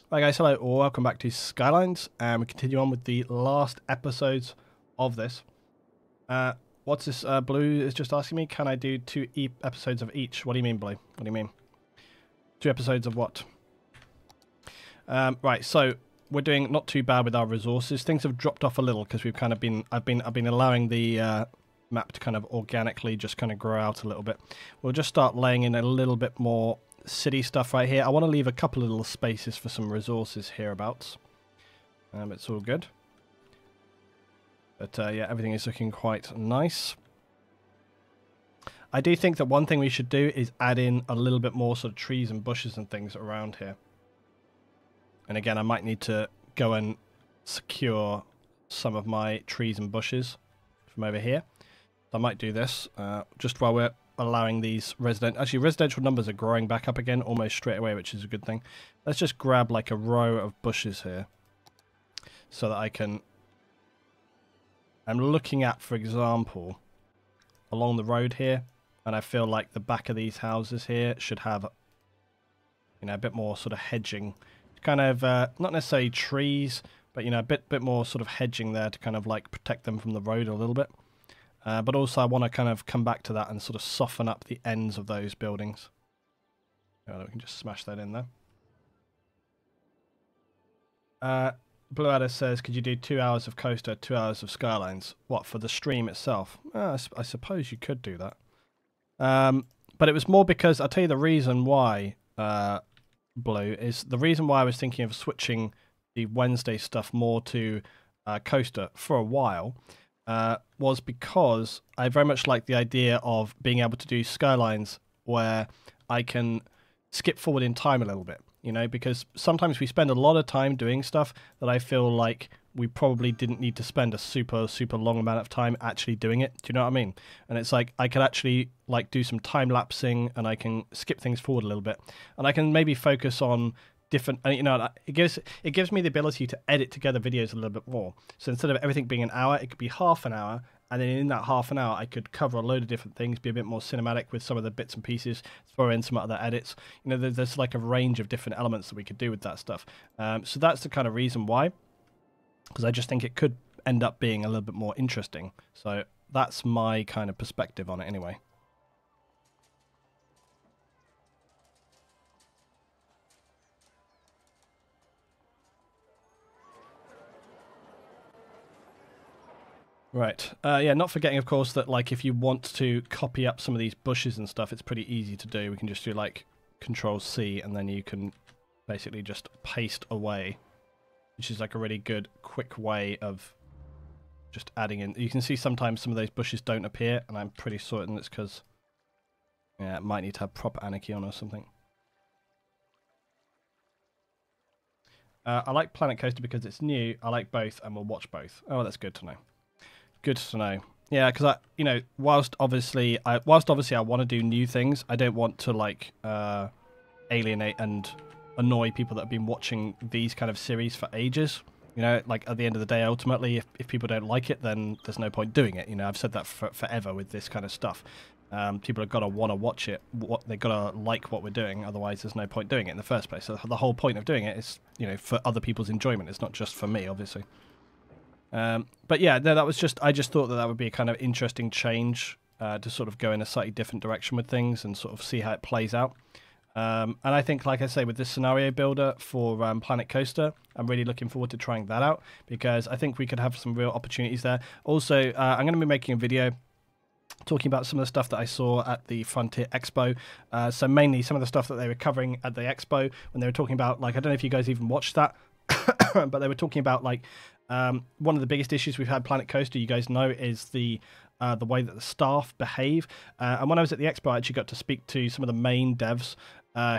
Hi guys, hello, or welcome back to Skylines, and we continue on with the last episodes of this. What's this? Blue is just asking me, can I do two episodes of each? What do you mean, Blue? What do you mean? 2 episodes of what? Right, so we're doing not too bad with our resources. Things have dropped off a little because we've kind of been, I've been allowing the map to kind of organically just kind of grow out a little bit. We'll just start laying in a little bit more city stuff right here. I want to leave a couple of little spaces for some resources hereabouts. It's all good. But yeah, everything is looking quite nice. I do think that one thing we should do is add in a little bit more sort of trees and bushes and things around here. And again, I might need to go and secure some of my trees and bushes from over here. I might do this just while we're allowing these residential numbers are growing back up again almost straight away, which is a good thing. Let's just grab like a row of bushes here so that I can... I'm looking at, for example, along the road here, and I feel like the back of these houses here should have, you know, a bit more sort of hedging. Kind of, not necessarily trees, but, you know, a bit more sort of hedging there to kind of like protect them from the road a little bit. But also I want to kind of come back to that and sort of soften up the ends of those buildings. Oh, we can just smash that in there. Blue Adder says, could you do 2 hours of Coaster, 2 hours of Skylines? What, for the stream itself? I suppose you could do that. But it was more because, I'll tell you the reason why, Blue, is the reason why I was thinking of switching the Wednesday stuff more to Coaster for a while, was because I very much like the idea of being able to do Skylines where I can skip forward in time a little bit, you know, because sometimes we spend a lot of time doing stuff that I feel like we probably didn't need to spend a super long amount of time actually doing it. Do you know what I mean? And it's like I could actually like do some time lapsing and I can skip things forward a little bit and I can maybe focus on different, you know, it gives me the ability to edit together videos a little bit more. So instead of everything being an hour, it could be half an hour, and then in that half an hour I could cover a load of different things, be a bit more cinematic with some of the bits and pieces, throw in some other edits. You know, there's like a range of different elements that we could do with that stuff. So that's the kind of reason why, because I just think it could end up being a little bit more interesting. So that's my kind of perspective on it anyway. Right. Yeah, not forgetting, of course, that like if you want to copy up some of these bushes and stuff, it's pretty easy to do. We can just do like Control-C, and then you can basically just paste away, which is like a really good, quick way of just adding in. You can see sometimes some of those bushes don't appear, and I'm pretty certain it's because, yeah, it might need to have proper anarchy on or something. I like Planet Coaster because it's new. I like both, and we'll watch both. Oh, that's good to know. Good to know. Yeah, because you know, whilst obviously I want to do new things, I don't want to like alienate and annoy people that have been watching these kind of series for ages. You know, like at the end of the day, ultimately, if people don't like it, then there's no point doing it. You know, I've said that forever with this kind of stuff. People have got to want to watch it. They've got to like what we're doing. Otherwise, there's no point doing it in the first place. So the whole point of doing it is, you know, for other people's enjoyment. It's not just for me, obviously. But yeah, no, I just thought that would be a kind of interesting change to sort of go in a slightly different direction with things and sort of see how it plays out. And I think, like I say, with this scenario builder for Planet Coaster, I'm really looking forward to trying that out because I think we could have some real opportunities there. Also, I'm going to be making a video talking about some of the stuff that I saw at the Frontier Expo. So mainly some of the stuff that they were covering at the Expo when they were talking about, like, I don't know if you guys even watched that, but they were talking about, like, one of the biggest issues we've had Planet Coaster, you guys know, is the way that the staff behave. And when I was at the Expo, I actually got to speak to some of the main devs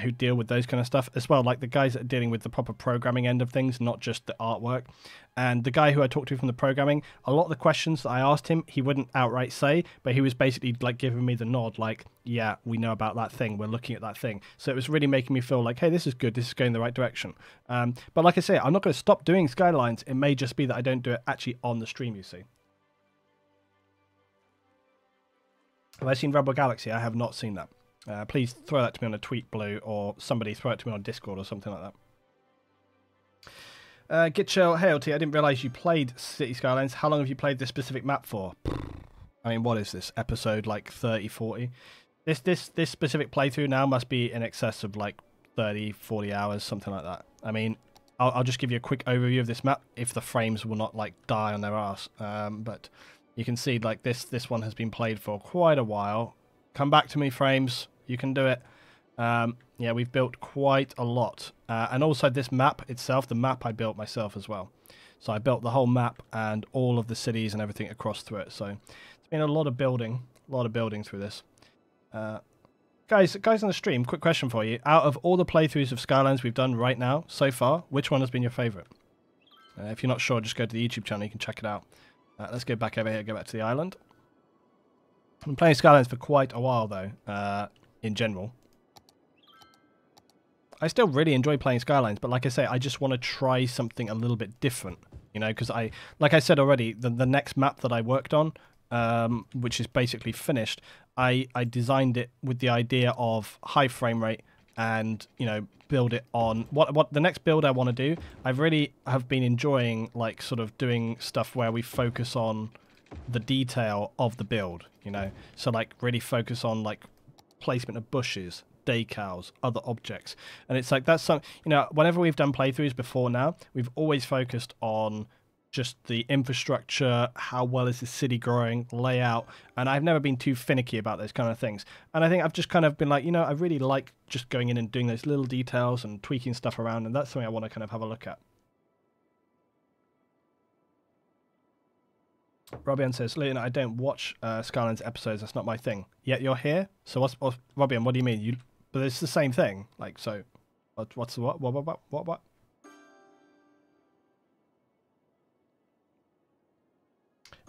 who deal with those kind of stuff as well, like the guys that are dealing with the proper programming end of things, not just the artwork. And the guy who I talked to from the programming, a lot of the questions that I asked him, he wouldn't outright say, but he was basically like giving me the nod, like, yeah, we know about that thing, we're looking at that thing. So it was really making me feel like, hey, this is good, this is going the right direction. But like I say, I'm not going to stop doing Skylines. It may just be that I don't do it actually on the stream, you see. Have I seen Rebel Galaxy? I have not seen that. Please throw that to me on a tweet, Blue, or somebody throw it to me on Discord or something like that. Get Chill, hey LT, I didn't realise you played City Skylines. How long have you played this specific map for? I mean, what is this? Episode like 30, 40? This specific playthrough now must be in excess of like 30, 40 hours, something like that. I mean, I'll just give you a quick overview of this map if the frames will not like die on their ass. But you can see like this one has been played for quite a while. Come back to me, frames. You can do it. Yeah, we've built quite a lot. And also this map itself, the map I built myself as well. So I built the whole map and all of the cities and everything across through it. So it's been a lot of building through this. Guys on the stream, quick question for you. Out of all the playthroughs of Skylines we've done right now, so far, which one has been your favourite? If you're not sure, just go to the YouTube channel, you can check it out. Let's go back over here, go back to the island. I've been playing Skylines for quite a while though, in general. I still really enjoy playing Skylines, but like I say, I just want to try something a little bit different, you know, because like I said already, the next map that I worked on, which is basically finished, I designed it with the idea of high frame rate and, you know, build it on what the next build I want to do. I really have been enjoying like sort of doing stuff where we focus on the detail of the build, you know, so like really focus on like placement of bushes, decals, other objects. And it's like that's some, you know, whenever we've done playthroughs before now, we've always focused on just the infrastructure, how well is the city growing, layout, and I've never been too finicky about those kind of things. And I think I've just kind of been like, you know, I really like just going in and doing those little details and tweaking stuff around, and that's something I want to kind of have a look at. Robian says, Leon, I don't watch Skylines episodes, that's not my thing. Yet you're here? So what's Robian, what do you mean? But it's the same thing. Like, so what's the what? What?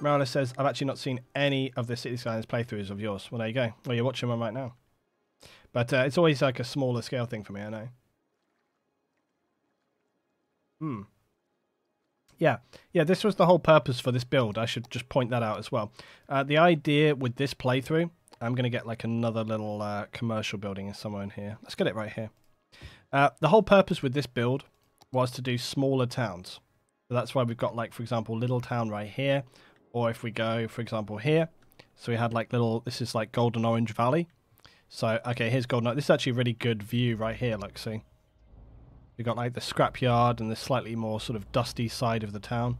Marilla says, I've actually not seen any of the City Skylines playthroughs of yours. Well, there you go. Well, you're watching one right now. But it's always like a smaller scale thing for me, I know. Yeah, this was the whole purpose for this build. I should just point that out as well. The idea with this playthrough, I'm going to get like another little commercial building somewhere in here. Let's get it right here. The whole purpose with this build was to do smaller towns. So that's why we've got like, for example, little town right here. Or if we go, for example, here. So we had like little, this is like Golden Orange Valley. So, okay, here's Golden Orange. This is actually a really good view right here, like, see. We've got like the scrapyard and the slightly more sort of dusty side of the town.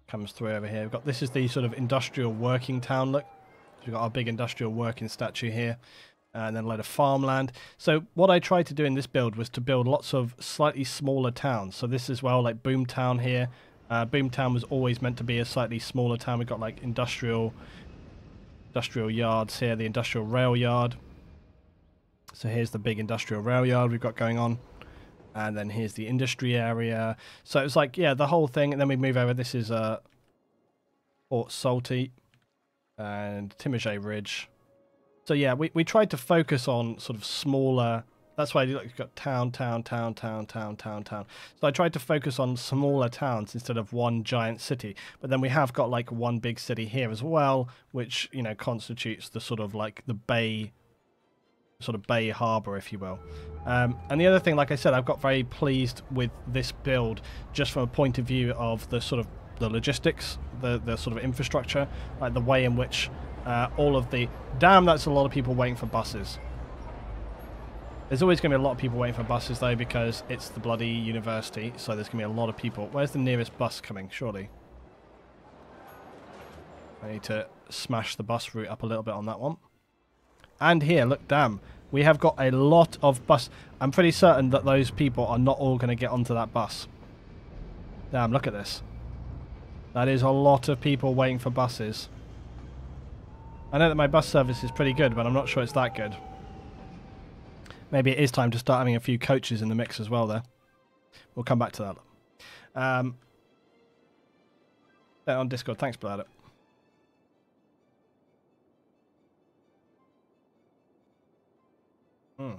Comes through over here. We've got, this is the sort of industrial working town, look. So we've got our big industrial working statue here. And then a load of farmland. So what I tried to do in this build was to build lots of slightly smaller towns. So this as well, like Boomtown here. Boomtown was always meant to be a slightly smaller town. We've got like industrial yards here, the industrial rail yard. So here's the big industrial rail yard we've got going on. And then here's the industry area. So it's like, yeah, the whole thing. And then we move over. This is Port Salty and Timogé Ridge. So yeah, we tried to focus on sort of smaller. That's why you've got town. So I tried to focus on smaller towns instead of one giant city. But then we have got like one big city here as well, which, you know, constitutes the sort of like the bay, sort of bay harbour, if you will. And the other thing, like I said, I've got very pleased with this build just from a point of view of the sort of the logistics, the sort of infrastructure, like the way in which all of the... Damn, that's a lot of people waiting for buses. There's always going to be a lot of people waiting for buses, though, because it's the bloody university, so there's going to be a lot of people. Where's the nearest bus coming, surely? I need to smash the bus route up a little bit on that one. And here, look, damn, we have got a lot of bus. I'm pretty certain that those people are not all going to get onto that bus. Damn, look at this. That is a lot of people waiting for buses. I know that my bus service is pretty good, but I'm not sure it's that good. Maybe it is time to start having a few coaches in the mix as well there. We'll come back to that. On Discord. Thanks, Bladder. So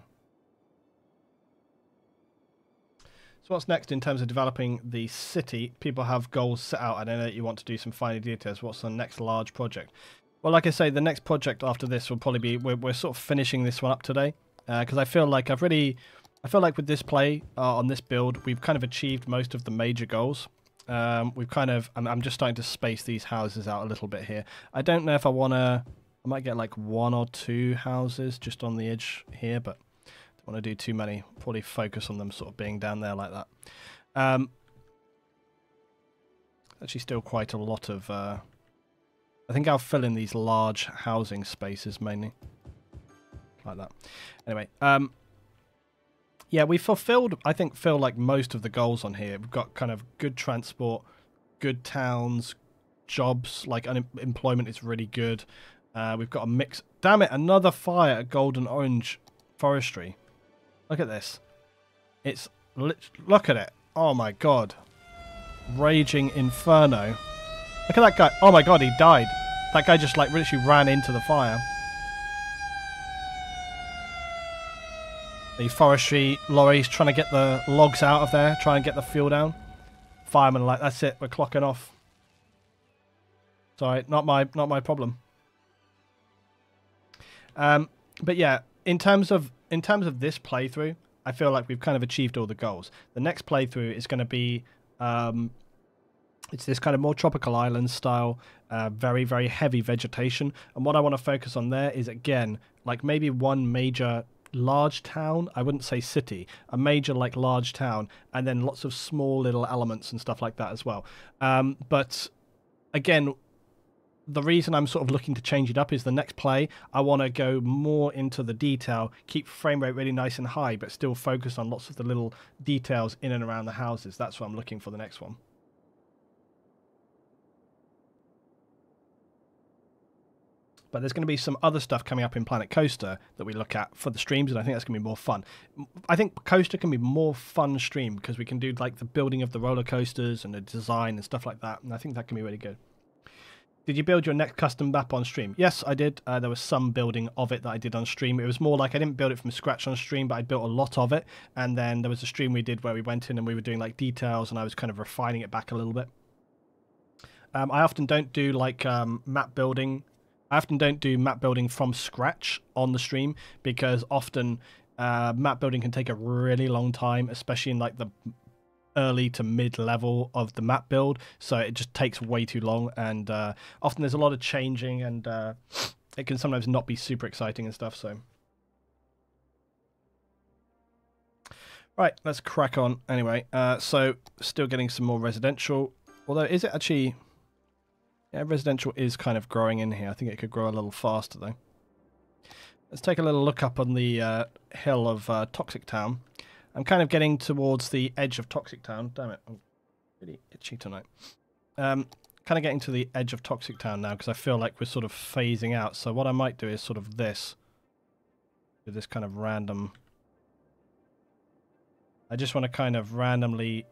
what's next in terms of developing the city? People have goals set out. I know that you want to do some finer details. What's the next large project? Well, like I say, the next project after this will probably be... We're sort of finishing this one up today. Because I feel like I've really I feel like with this play on this build, we've kind of achieved most of the major goals. We've kind of, I'm just starting to space these houses out a little bit here. I don't know if I want to, I might get like 1 or 2 houses just on the edge here, but don't want to do too many. Probably focus on them sort of being down there like that. Actually still quite a lot of, I think I'll fill in these large housing spaces mainly. Like that. Anyway, yeah, we fulfilled, I think, feel like most of the goals on here. We've got kind of good transport, good towns, jobs, like unemployment is really good. We've got a mix. Damn it, another fire at Golden Orange Forestry. Look at this. It's, look at it. Oh my god. Raging Inferno. Look at that guy. Oh my god, he died. That guy just like literally ran into the fire. The forestry lorries trying to get the logs out of there, trying to get the fuel down. Firemen are like, that's it, we're clocking off. Sorry, not my problem. But yeah, in terms of this playthrough, I feel like we've kind of achieved all the goals. The next playthrough is going to be it's this kind of more tropical island style, very, very heavy vegetation. And what I want to focus on there is, again, like maybe one major large town. I wouldn't say city, a major like large town, and then lots of small little elements and stuff like that as well. But again, the reason I'm sort of looking to change it up is the next play, I want to go more into the detail, keep frame rate really nice and high, but still focus on lots of the little details in and around the houses. That's what I'm looking for the next one. But there's going to be some other stuff coming up in Planet Coaster that we look at for the streams, and I think that's going to be more fun. I think Coaster can be more fun stream because we can do like the building of the roller coasters and the design and stuff like that, and I think that can be really good. Did you build your next custom map on stream? Yes, I did. There was some building of it that I did on stream. It was more like I didn't build it from scratch on stream, but I built a lot of it, and then there was a stream we did where we went in and we were doing like details, and I was kind of refining it back a little bit. I often don't do like map building. I often don't do map building from scratch on the stream because often map building can take a really long time, especially in like the early to mid level of the map build. So it just takes way too long, and often there's a lot of changing, and it can sometimes not be super exciting and stuff. So, right, let's crack on. Anyway, so still getting some more residential. Although, is it actually? Yeah, residential is kind of growing in here. I think it could grow a little faster, though. Let's take a little look up on the hill of Toxic Town. I'm kind of getting towards the edge of Toxic Town. Damn it, I'm really itchy tonight. Kind of getting to the edge of Toxic Town now because I feel like we're sort of phasing out. So what I might do is sort of this. Do this kind of random... I just want to kind of randomly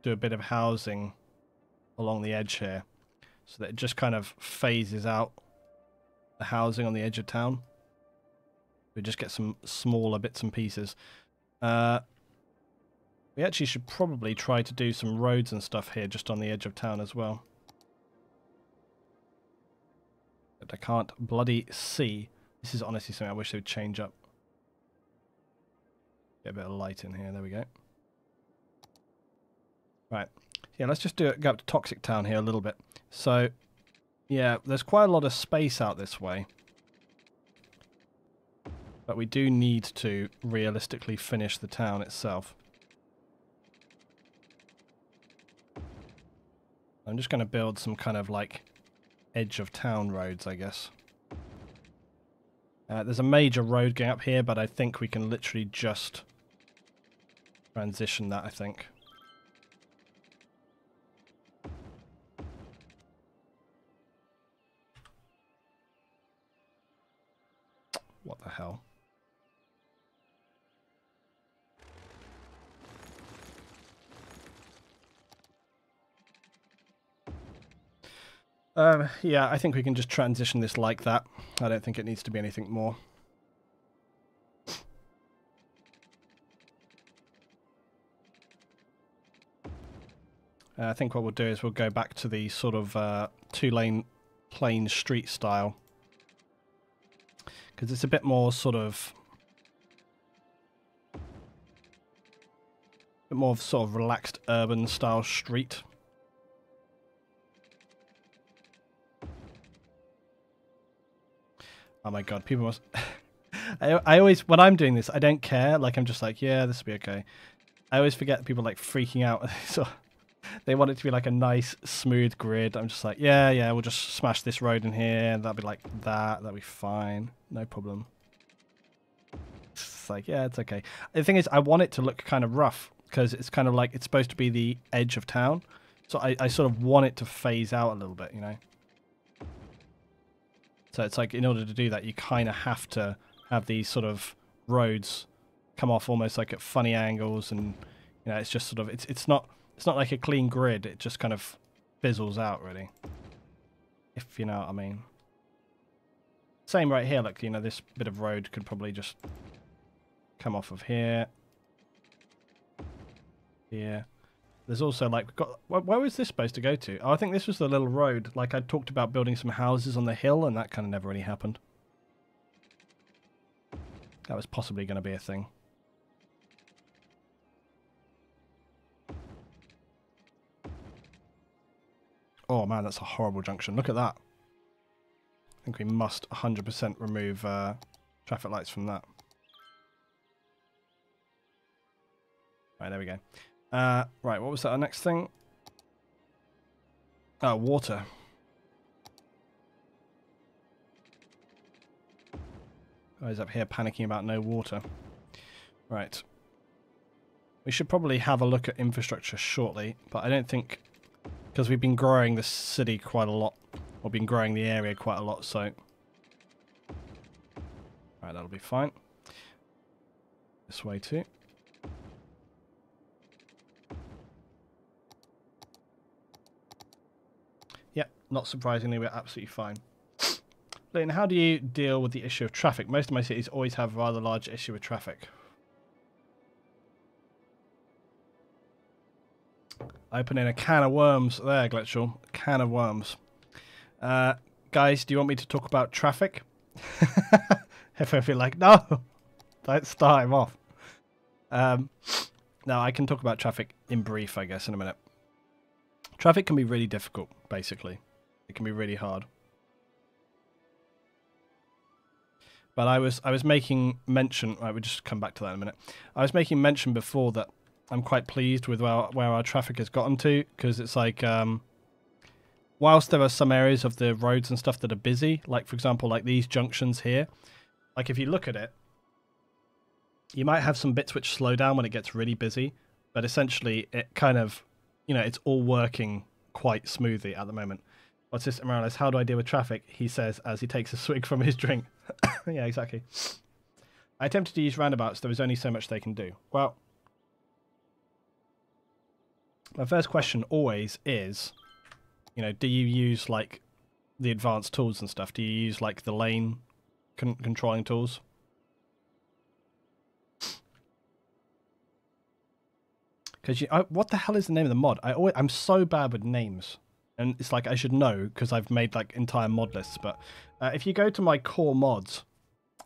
do a bit of housing along the edge here, so that it just kind of phases out the housing on the edge of town. We just get some smaller bits and pieces. We actually should probably try to do some roads and stuff here just on the edge of town as well. But I can't bloody see. This is honestly something I wish they would change up. Get a bit of light in here. There we go. Right. Yeah, let's just go up to Toxic Town here a little bit. So, yeah, there's quite a lot of space out this way. But we do need to realistically finish the town itself. I'm just going to build some kind of like edge of town roads, I guess. There's a major road going up here, but I think we can literally just transition that, I think. What the hell? Yeah, I think we can just transition this like that. I don't think it needs to be anything more. I think what we'll do is we'll go back to the sort of two-lane plain street style. Because it's a bit more sort of... bit more of sort of relaxed urban style street. Oh my god, people must... I always, when I'm doing this, I don't care. Like, I'm just like, yeah, this will be okay. I always forget people like freaking out. So they want it to be like a nice, smooth grid. I'm just like, yeah, we'll just smash this road in here. That'll be like that. That'll be fine. No problem. It's like, yeah, it's okay. The thing is, I want it to look kind of rough because it's kind of like it's supposed to be the edge of town. So I sort of want it to phase out a little bit, you know? So it's like in order to do that, you kind of have to have these sort of roads come off almost like at funny angles, and you know, it's just sort of it's not like a clean grid. It just kind of fizzles out, really, if you know what I mean. Same right here. Like, you know, this bit of road could probably just come off of here. Here. There's also like where was this supposed to go to? Oh, I think this was the little road. Like, I talked about building some houses on the hill, and that kind of never really happened. That was possibly going to be a thing. Oh man, that's a horrible junction. Look at that. I think we must 100% remove traffic lights from that. Right, there we go. Right, what was that? Our next thing? Oh, water. Guys up here panicking about no water. Right. We should probably have a look at infrastructure shortly, but I don't think... Because we've been growing the city quite a lot. Or been growing the area quite a lot, so... Right, that'll be fine. This way too. Yep, not surprisingly, we're absolutely fine. Leighton, how do you deal with the issue of traffic? Most of my cities always have a rather large issue with traffic. Opening a can of worms there, Glitchel. A can of worms. Guys, do you want me to talk about traffic? If I feel like, no, don't start him off. No, I can talk about traffic in brief, I guess, in a minute. Traffic can be really difficult, basically. It can be really hard. But I was making mention... Right, we'll just come back to that in a minute. I was making mention before that I'm quite pleased with where our traffic has gotten to, because it's like... whilst there are some areas of the roads and stuff that are busy, like, for example, like these junctions here, like, if you look at it, you might have some bits which slow down when it gets really busy, but essentially it kind of, you know, it's all working quite smoothly at the moment. What's this, Morales? How do I deal with traffic? He says as he takes a swig from his drink. Yeah, exactly. I attempted to use roundabouts. There was only so much they can do. Well, my first question always is, you know, do you use like the advanced tools and stuff? Do you use like the lane controlling tools? Because what the hell is the name of the mod? I'm so bad with names. And it's like I should know because I've made like entire mod lists. But if you go to my core mods,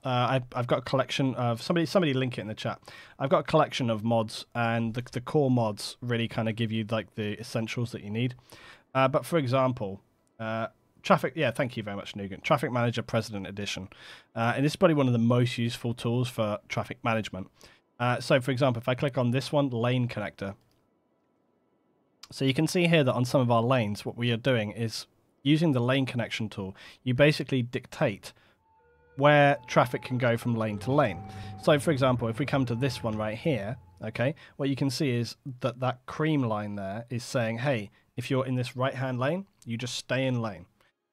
I've got a collection of somebody link it in the chat. I've got a collection of mods, and the core mods really kind of give you like the essentials that you need. But for example, traffic. Yeah, thank you very much, Nugent. Traffic Manager President Edition, and this is probably one of the most useful tools for traffic management. So, for example, if I click on this one, lane connector. So you can see here that on some of our lanes, what we are doing is using the lane connection tool. You basically dictate where traffic can go from lane to lane. So, for example, if we come to this one right here, okay, what you can see is that that cream line there is saying, hey, if you're in this right-hand lane, you just stay in lane.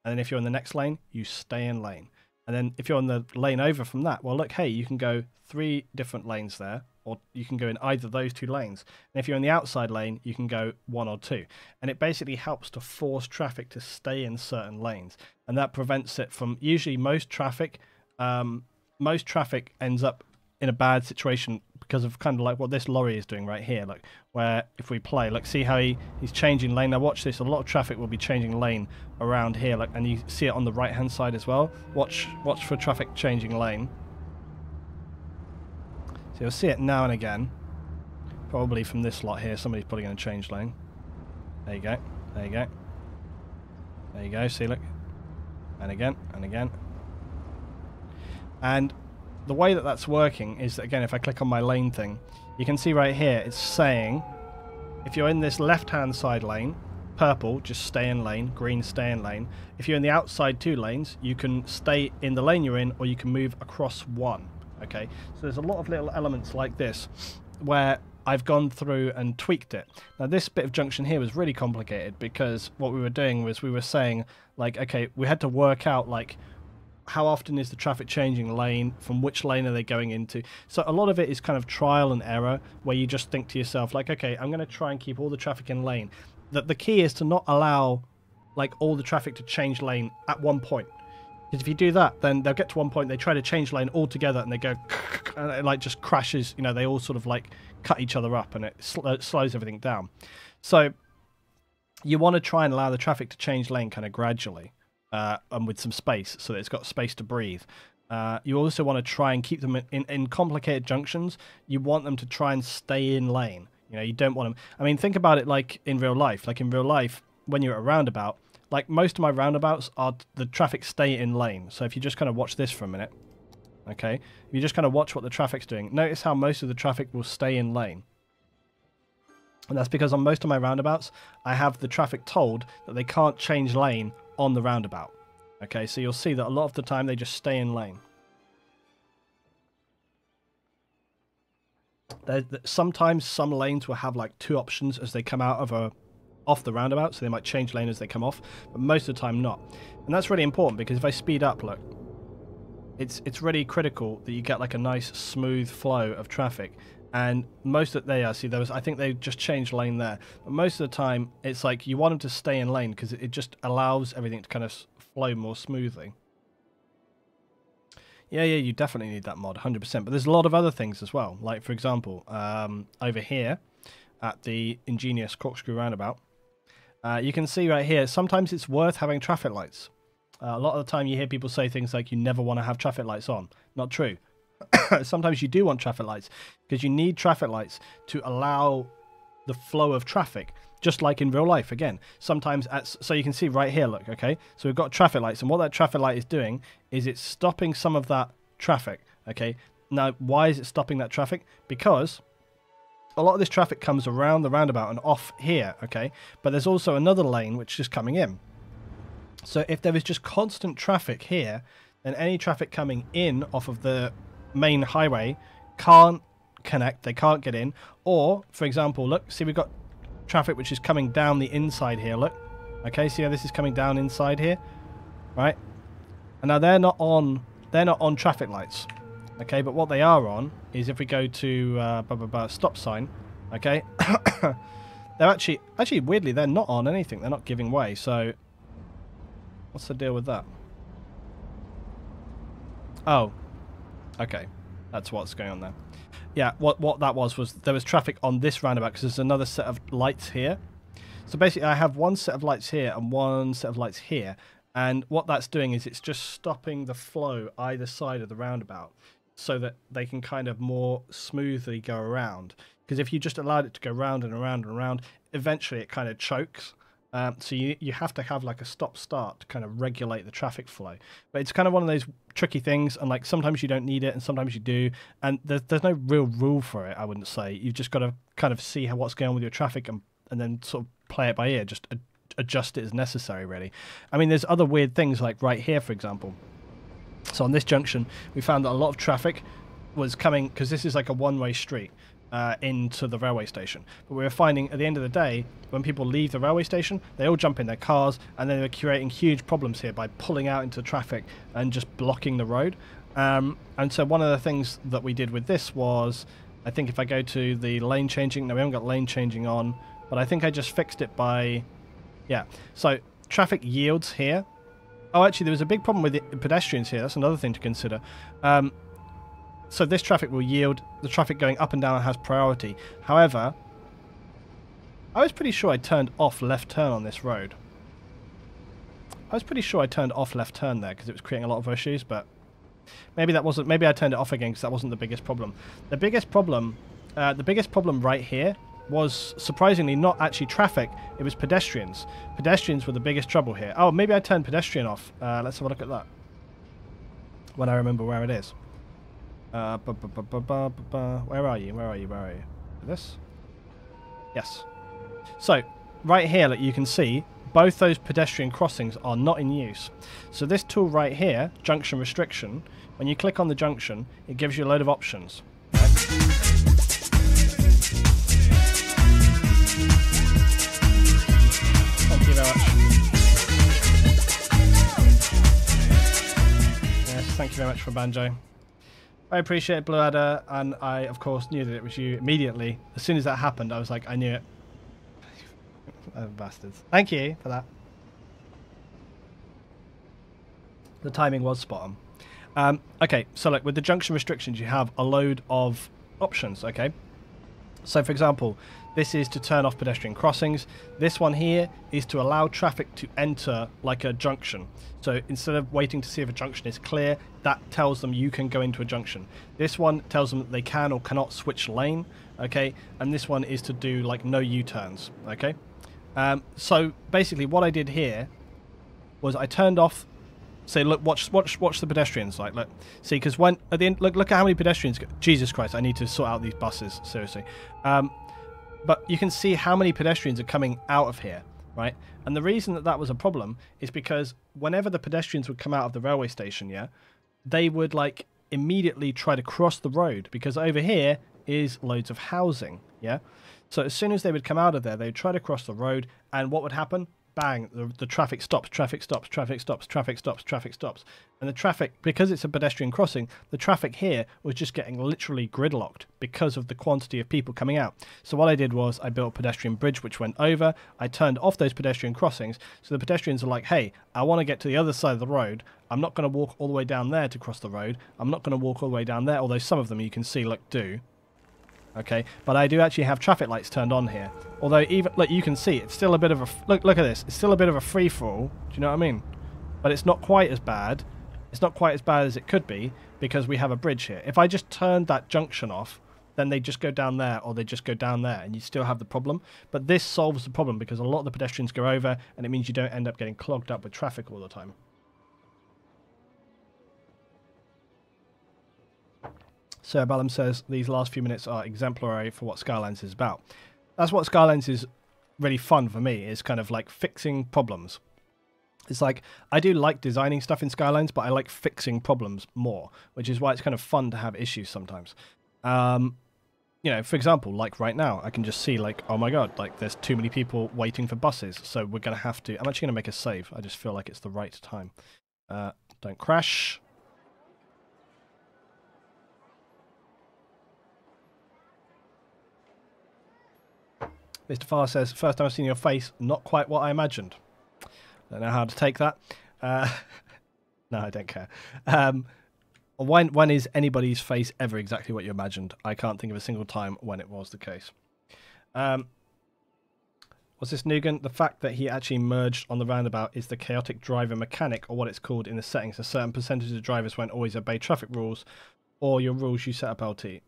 And then if you're in the next lane, you stay in lane. And then if you're on the lane over from that, well, look, hey, you can go 3 different lanes there, or you can go in either of those 2 lanes. And if you're in the outside lane, you can go 1 or 2. And it basically helps to force traffic to stay in certain lanes. And that prevents it from, usually most traffic ends up in a bad situation because of kind of like what this lorry is doing right here. Look, where if we play, look, see how he's changing lane. Now watch this, a lot of traffic will be changing lane around here, like, and you see it on the right hand side as well. Watch for traffic changing lane. So you'll see it now and again. Probably from this lot here, somebody's probably going to change lane. There you go. There you go. There you go. See, look. And again, and again. And the way that that's working is that, again, if I click on my lane thing, you can see right here, it's saying, if you're in this left-hand side lane, purple, just stay in lane, green, stay in lane. If you're in the outside 2 lanes, you can stay in the lane you're in, or you can move across 1. Okay, so there's a lot of little elements like this where I've gone through and tweaked it. Now this bit of junction here was really complicated because what we were doing was we were saying, like, okay, we had to work out, like, how often is the traffic changing lane, from which lane are they going into. So a lot of it is kind of trial and error, where you just think to yourself, like, okay, I'm going to try and keep all the traffic in lane. The key is to not allow, like, all the traffic to change lane at one point. Because if you do that, then they'll get to one point, they try to change lane altogether, and they go, and it, like, just crashes. You know, they all sort of, like, cut each other up, and it slows everything down. So you want to try and allow the traffic to change lane kind of gradually, and with some space, so that it's got space to breathe. You also want to try and keep them in complicated junctions. You want them to try and stay in lane. You know, you don't want them... I mean, think about it like in real life. Like in real life, when you're at a roundabout, like most of my roundabouts are the traffic stay in lane. So if you just kind of watch this for a minute, okay? If you just kind of watch what the traffic's doing, notice how most of the traffic will stay in lane. And that's because on most of my roundabouts, I have the traffic told that they can't change lane on the roundabout. Okay, so you'll see that a lot of the time they just stay in lane. Sometimes some lanes will have like 2 options as they come out of off the roundabout, so they might change lane as they come off, but most of the time not. And that's really important because if I speed up, look, it's really critical that you get like a nice smooth flow of traffic. And most of they are, see, I think they just changed lane there, but most of the time it's like you want them to stay in lane because it just allows everything to kind of flow more smoothly. Yeah, you definitely need that mod, 100%. But there's a lot of other things as well. Like, for example, over here at the ingenious corkscrew roundabout, you can see right here, sometimes it's worth having traffic lights. A lot of the time you hear people say things like, you never want to have traffic lights on. Not true. Sometimes you do want traffic lights, because you need traffic lights to allow the flow of traffic, just like in real life. Again, sometimes so you can see right here, look, okay, so we've got traffic lights, and what that traffic light is doing is it's stopping some of that traffic. Okay, now why is it stopping that traffic? Because a lot of this traffic comes around the roundabout and off here, okay, but there's also another lane which is coming in. So if there is just constant traffic here, then any traffic coming in off of the main highway can't connect, they can't get in. Or, for example, look, see, we've got traffic which is coming down the inside here, look. Okay, see how this is coming down inside here? Right? And now they're not on traffic lights. Okay, but what they are on is if we go to stop sign, okay, they're actually weirdly, they're not on anything, they're not giving way. So what's the deal with that? Oh, okay, that's what's going on there. Yeah, what that was there was traffic on this roundabout because there's another set of lights here. So basically I have one set of lights here and one set of lights here, and what that's doing is it's just stopping the flow either side of the roundabout so that they can kind of more smoothly go around. Because if you just allowed it to go round and around and around, eventually it kind of chokes. So you have to have like a stop-start to kind of regulate the traffic flow. But it's kind of one of those tricky things, and like sometimes you don't need it and sometimes you do, and there's no real rule for it, I wouldn't say. You've just got to kind of see what's going on with your traffic and then sort of play it by ear, just adjust it as necessary, really. I mean, there's other weird things like right here, for example. So on this junction, we found that a lot of traffic was coming, because this is like a one-way street, into the railway station. But we were finding at the end of the day, when people leave the railway station, they all jump in their cars, and then they were creating huge problems here by pulling out into traffic and just blocking the road. And so one of the things that we did with this was, I think if I go to the lane changing, no, we haven't got lane changing on, but I think I just fixed it by, yeah. So traffic yields here. Oh, actually, there was a big problem with the pedestrians here. That's another thing to consider. So this traffic will yield. The traffic going up and down has priority. However, I was pretty sure I turned off left turn on this road. I was pretty sure I turned off left turn there because it was creating a lot of issues, but maybe that wasn't. Maybe I turned it off again because that wasn't the biggest problem. The biggest problem the biggest problem right here was surprisingly not actually traffic, it was pedestrians. Pedestrians were the biggest trouble here. Oh, maybe I turned pedestrian off. Let's have a look at that. When I remember where it is. Where are you? Where are you? Where are you? This? Yes. So, right here, like you can see, both those pedestrian crossings are not in use. So this tool right here, junction restriction, when you click on the junction, it gives you a load of options. Right? Thank you very much. Yes, thank you very much for Banjo. I appreciate it, Blue Adder, and I, of course, knew that it was you immediately. As soon as that happened, I was like, I knew it. Oh, bastards. Thank you for that. The timing was spot on. Okay, so like with the junction restrictions, you have a load of options, okay? So for example, this is to turn off pedestrian crossings. This one here is to allow traffic to enter like a junction. So instead of waiting to see if a junction is clear, that tells them you can go into a junction. This one tells them that they can or cannot switch lane, okay? And this one is to do like no U-turns, okay? So basically what I did here was I turned off. Say, look, watch the pedestrians. Like, look, see, because when at the end, look at how many pedestrians go. Jesus Christ, I need to sort out these buses seriously. But you can see how many pedestrians are coming out of here, right? And the reason that was a problem is because whenever the pedestrians would come out of the railway station, yeah, they would like immediately try to cross the road because over here is loads of housing, yeah. So as soon as they would come out of there, they'd try to cross the road, and what would happen? Bang, the traffic stops, traffic stops, traffic stops, traffic stops, traffic stops. And the traffic, because it's a pedestrian crossing, the traffic here was just getting literally gridlocked because of the quantity of people coming out. So what I did was I built a pedestrian bridge which went over. I turned off those pedestrian crossings. So the pedestrians are like, hey, I want to get to the other side of the road. I'm not going to walk all the way down there to cross the road. I'm not going to walk all the way down there, although some of them you can see, look, do. Okay, but I do actually have traffic lights turned on here. Although even look, you can see it's still a bit of a look at this. It's still a bit of a free fall. Do you know what I mean? But it's not quite as bad. It's not quite as bad as it could be because we have a bridge here. If I just turned that junction off, then they just go down there or they just go down there, and you still have the problem. But this solves the problem because a lot of the pedestrians go over, and it means you don't end up getting clogged up with traffic all the time. Sir Ballum says these last few minutes are exemplary for what Skylines is about. That's what Skylines is really fun for me, is kind of like fixing problems. It's like, I do like designing stuff in Skylines, but I like fixing problems more, which is why it's kind of fun to have issues sometimes. You know, for example, like right now, I can just see like, oh my god, like there's too many people waiting for buses, so we're going to have to... I'm actually going to make a save. I just feel like it's the right time. Don't crash. Mr. Farr says, first time I've seen your face, not quite what I imagined. Don't know how to take that. No, I don't care. When is anybody's face ever exactly what you imagined? I can't think of a single time when it was the case. What's this, Nugan? The fact that he actually merged on the roundabout is the chaotic driver mechanic, or what it's called in the settings. A certain percentage of drivers won't always obey traffic rules, or your rules you set up LT.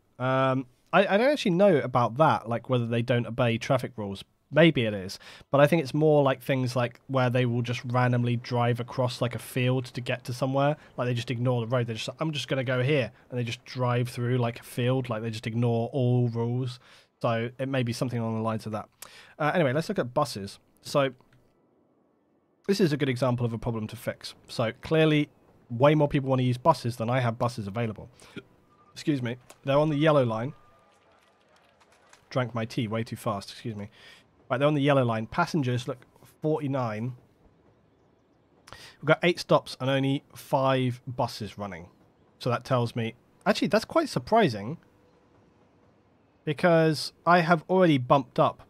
I don't actually know about that, like whether they don't obey traffic rules. Maybe it is, but I think it's more like things like where they will just randomly drive across like a field to get to somewhere. Like they just ignore the road. They just, I'm just going to go here, and they just drive through like a field. Like they just ignore all rules. So it may be something along the lines of that. Anyway, let's look at buses. So this is a good example of a problem to fix. So clearly, way more people want to use buses than I have buses available. Excuse me. They're on the yellow line. Drank my tea way too fast, excuse me. Right, they're on the yellow line. Passengers, look, 49. We've got 8 stops and only 5 buses running. So that tells me... Actually, that's quite surprising. Because I have already bumped up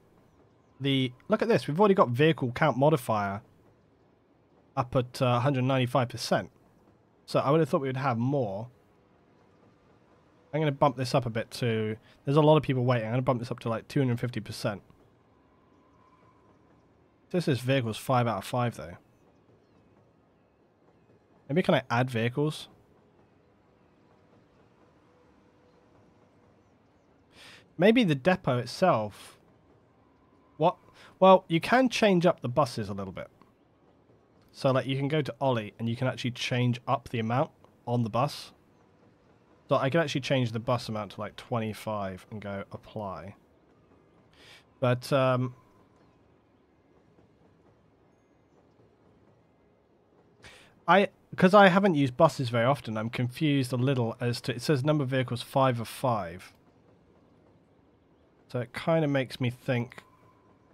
the... Look at this, we've already got vehicle count modifier up at 195%. So I would have thought we would have more. I'm going to bump this up a bit to... There's a lot of people waiting. I'm going to bump this up to like 250%. This is vehicles 5 out of 5 though. Maybe can I add vehicles? Maybe the depot itself. What? Well, you can change up the buses a little bit. So, like, you can go to Ollie and you can actually change up the amount on the bus. So I can actually change the bus amount to like 25 and go apply. But because I haven't used buses very often, I'm confused a little as to, it says number of vehicles 5 of 5. So it kind of makes me think,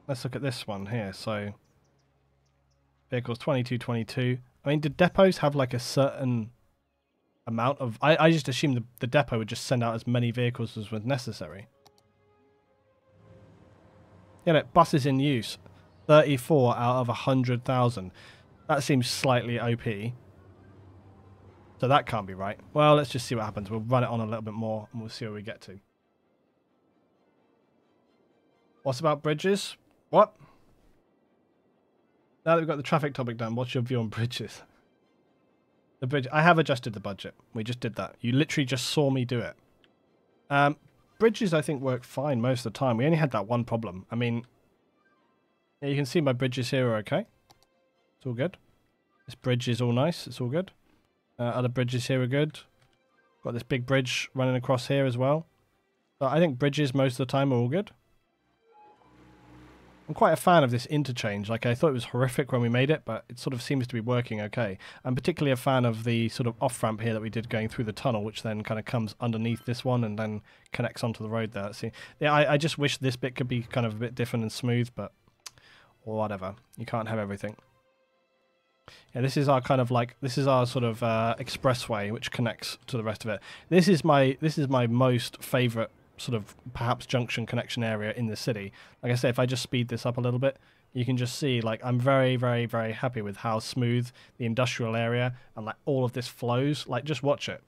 let's look at this one here. So vehicles 22, 22. I mean, do depots have like a certain amount of... I just assumed the depot would just send out as many vehicles as was necessary. Yeah, look, buses in use. 34 out of 100,000. That seems slightly OP. So that can't be right. Well, let's just see what happens. We'll run it on a little bit more and we'll see where we get to. What's about bridges? What? Now that we've got the traffic topic done, what's your view on bridges? The bridge. I have adjusted the budget. We just did that. You literally just saw me do it. Bridges, I think, work fine most of the time. We only had that one problem. I mean, yeah, you can see my bridges here are okay. It's all good. This bridge is all nice. It's all good. Other bridges here are good. Got this big bridge running across here as well. But I think bridges most of the time are all good. I'm quite a fan of this interchange. Like, I thought it was horrific when we made it, but it sort of seems to be working okay. I'm particularly a fan of the sort of off-ramp here that we did going through the tunnel, which then kind of comes underneath this one and then connects onto the road there. See, yeah, I just wish this bit could be kind of a bit different and smooth, but whatever. You can't have everything. Yeah, this is our kind of like, this is our sort of expressway, which connects to the rest of it. This is my most favourite sort of perhaps junction connection area in the city. Like I say, if I just speed this up a little bit, you can just see, like, I'm very, very, very happy with how smooth the industrial area and like all of this flows. Like, just watch it.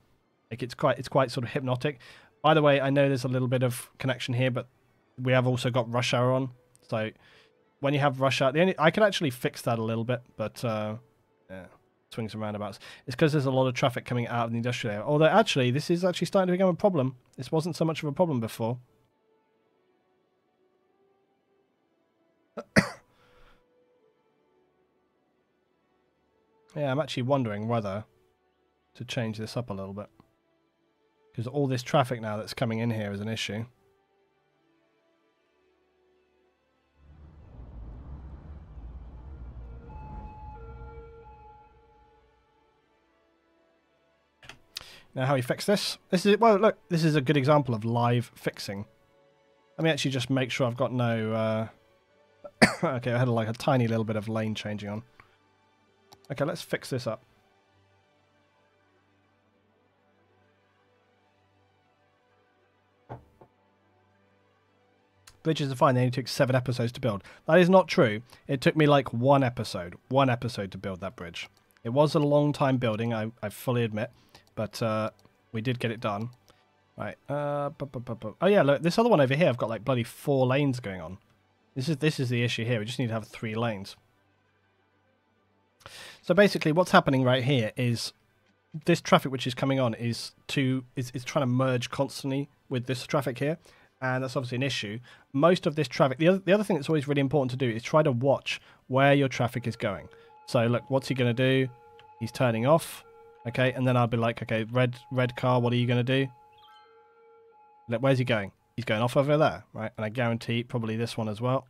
Like, it's quite sort of hypnotic. By the way, I know there's a little bit of connection here, but we have also got rush hour on. So when you have rush hour, I can actually fix that a little bit, but yeah, swings and roundabouts. It's because there's a lot of traffic coming out of the industrial area. Although actually, this is actually starting to become a problem. This wasn't so much of a problem before. Yeah, I'm actually wondering whether to change this up a little bit. Because all this traffic now that's coming in here is an issue. Now, how we fix this? This is, well, look, this is a good example of live fixing. Let me actually just make sure I've got no... okay, I had like a tiny little bit of lane changing on. Okay, let's fix this up. Bridges are fine, they only took 7 episodes to build. That is not true. It took me like one episode to build that bridge. It was a long time building, I fully admit. But we did get it done. Right. Oh yeah, look, this other one over here, I've got like bloody 4 lanes going on. This is the issue here. We just need to have 3 lanes. So basically what's happening right here is this traffic which is coming on is trying to merge constantly with this traffic here. And that's obviously an issue. Most of this traffic, the other thing that's always really important to do is try to watch where your traffic is going. So look, what's he going to do? He's turning off. Okay, and then I'll be like, okay, red car, what are you going to do? Look, where's he going? He's going off over there, right? And I guarantee probably this one as well.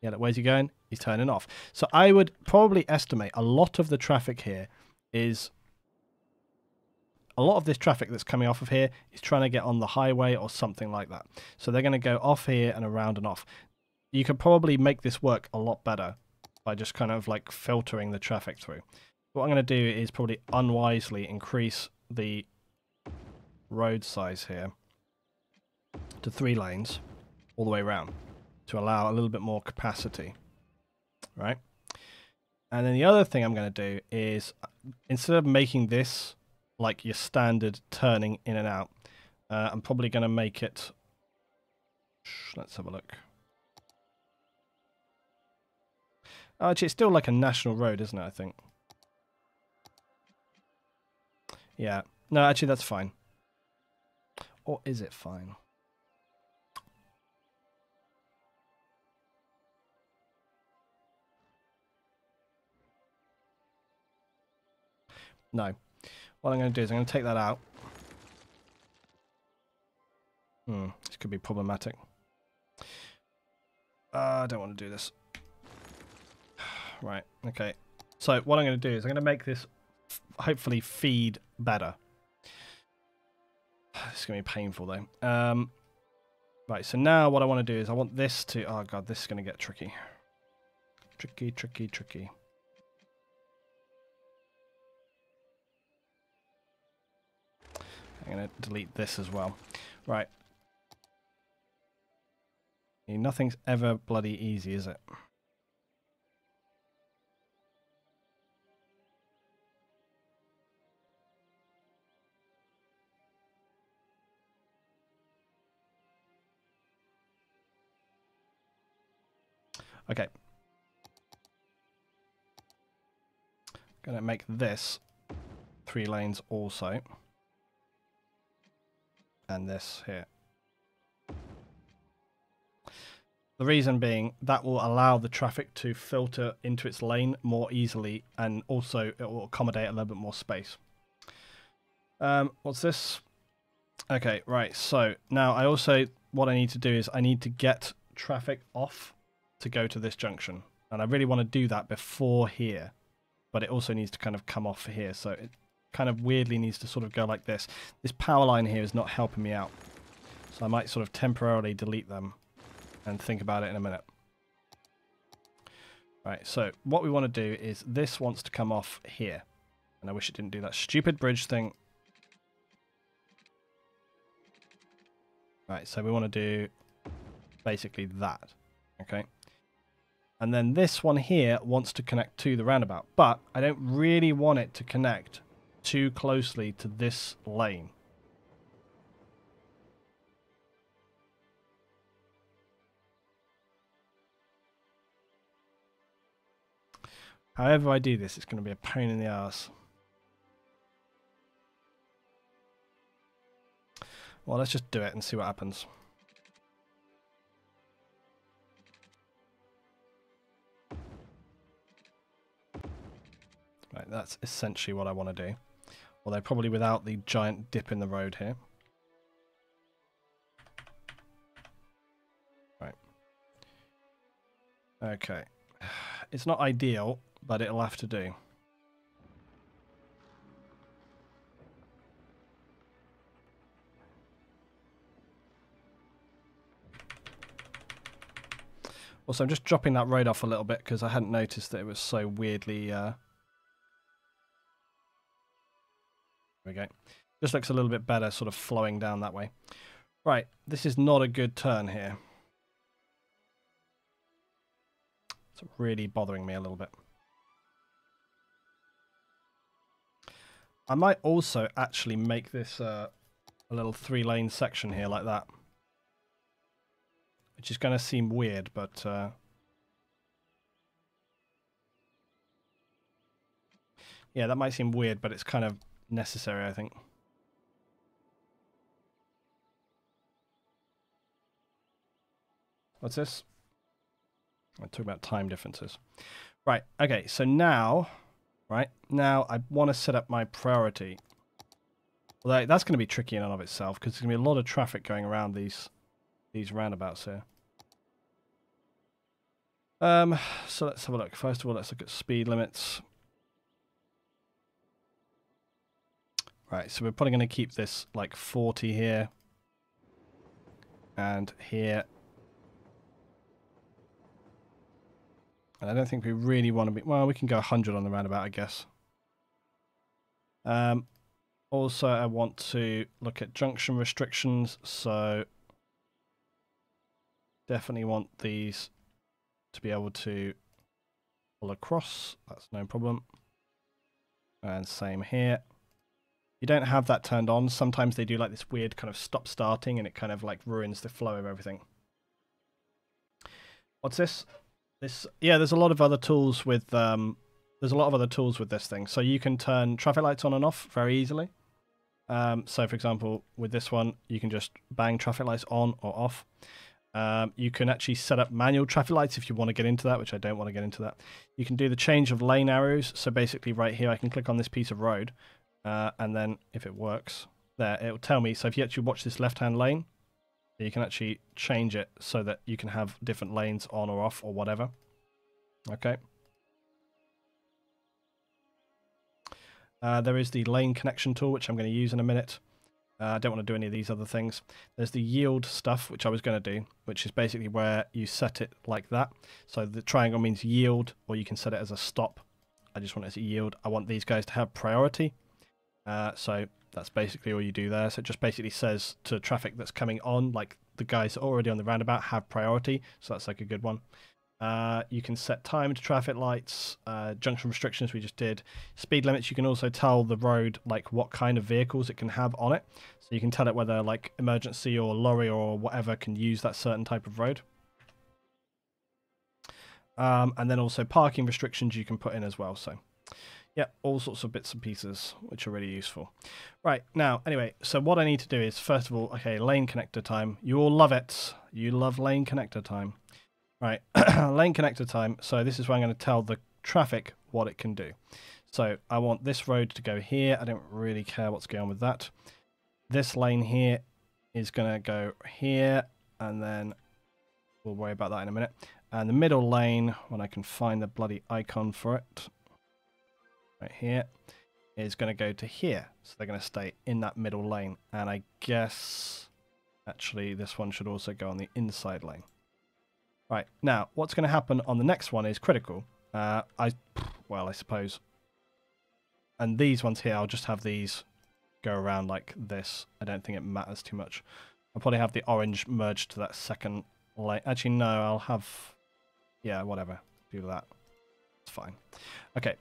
Yeah, look, where's he going? He's turning off. So I would probably estimate a lot of the traffic here is... A lot of this traffic that's coming off of here is trying to get on the highway or something like that. So they're going to go off here and around and off. You could probably make this work a lot better by just kind of like filtering the traffic through. What I'm going to do is probably unwisely increase the road size here to 3 lanes all the way around to allow a little bit more capacity, right? And then the other thing I'm going to do is, instead of making this like your standard turning in and out, I'm probably going to make it, let's have a look. Oh, actually, it's still like a national road, isn't it, I think? Yeah. No, actually, that's fine. Or is it fine? No. What I'm going to do is I'm going to take that out. This could be problematic. I don't want to do this. Right, okay. So what I'm going to do is I'm going to make this hopefully feed better. This is going to be painful though. Right, so now what I want to do is I want this to... Oh god, this is going to get tricky. Tricky, tricky, tricky. I'm going to delete this as well. Right. Nothing's ever bloody easy, is it? Okay. Going to make this 3 lanes also. And this here. The reason being that will allow the traffic to filter into its lane more easily, and also it will accommodate a little bit more space. What's this? Okay, right. So now what I need to do is I need to get traffic off to go to this junction. And I really want to do that before here, but it also needs to kind of come off here. So it kind of weirdly needs to sort of go like this. This power line here is not helping me out. So I might sort of temporarily delete them and think about it in a minute. Right, so what we want to do is this wants to come off here. And I wish it didn't do that stupid bridge thing. Right, so we want to do basically that. Okay. And then this one here wants to connect to the roundabout. But I don't really want it to connect too closely to this lane. However I do this, it's going to be a pain in the ass. Well, let's just do it and see what happens. Right, that's essentially what I want to do. Although probably without the giant dip in the road here. Right. Okay. It's not ideal, but it'll have to do. Also, I'm just dropping that road off a little bit because I hadn't noticed that it was so weirdly... There we go. Just looks a little bit better sort of flowing down that way. Right, this is not a good turn here. It's really bothering me a little bit. I might also actually make this a little 3-lane section here like that. Which is going to seem weird, but... yeah, that might seem weird, but it's kind of necessary, I think. What's this? I'm talking about time differences. Right, okay, so now... Right, now I want to set up my priority. Although that's going to be tricky in and of itself, because there's going to be a lot of traffic going around these roundabouts here. So let's have a look. First of all, let's look at speed limits. Right, so we're probably going to keep this like 40 here. And here. And I don't think we really want to be... Well, we can go 100 on the roundabout, I guess. Also, I want to look at junction restrictions. So definitely want these to be able to pull across. That's no problem. And same here. You don't have that turned on. Sometimes they do like this weird kind of stop starting and it kind of like ruins the flow of everything. What's this? Yeah, there's a lot of other tools with this thing. So you can turn traffic lights on and off very easily. So for example, with this one, you can just bang traffic lights on or off. You can actually set up manual traffic lights if you want to get into that, which I don't want to get into that. You can do the change of lane arrows. So basically right here, I can click on this piece of road, and then if it works, there, it will tell me. So if you actually watch this left-hand lane, you can actually change it so that you can have different lanes on or off or whatever. Okay. There is the lane connection tool, which I'm going to use in a minute. I don't want to do any of these other things. There's the yield stuff, which I was going to do, which is basically where you set it like that. So the triangle means yield, or you can set it as a stop. I just want it as a yield. I want these guys to have priority. So that's basically all you do there. So it just basically says to traffic that's coming on, like the guys already on the roundabout have priority. So that's like a good one. You can set timed traffic lights, junction restrictions we just did, speed limits. You can also tell the road like what kind of vehicles it can have on it. So you can tell it whether like emergency or lorry or whatever can use that certain type of road. And then also parking restrictions you can put in as well. So yeah, all sorts of bits and pieces which are really useful. Right, now, anyway, so what I need to do is, first of all, okay, lane connector time. You all love it. You love lane connector time. Right, lane connector time. So this is where I'm going to tell the traffic what it can do. So I want this road to go here. I don't really care what's going on with that. This lane here is going to go here, and then we'll worry about that in a minute. And the middle lane, when I can find the bloody icon for it, right here, is going to go to here. So they're going to stay in that middle lane. And I guess, actually, this one should also go on the inside lane. Right, now, what's going to happen on the next one is critical. I suppose. And these ones here, I'll just have these go around like this. I don't think it matters too much. I'll probably have the orange merge to that second lane. Actually, no, I'll have... Yeah, whatever. Do that. It's fine. Okay.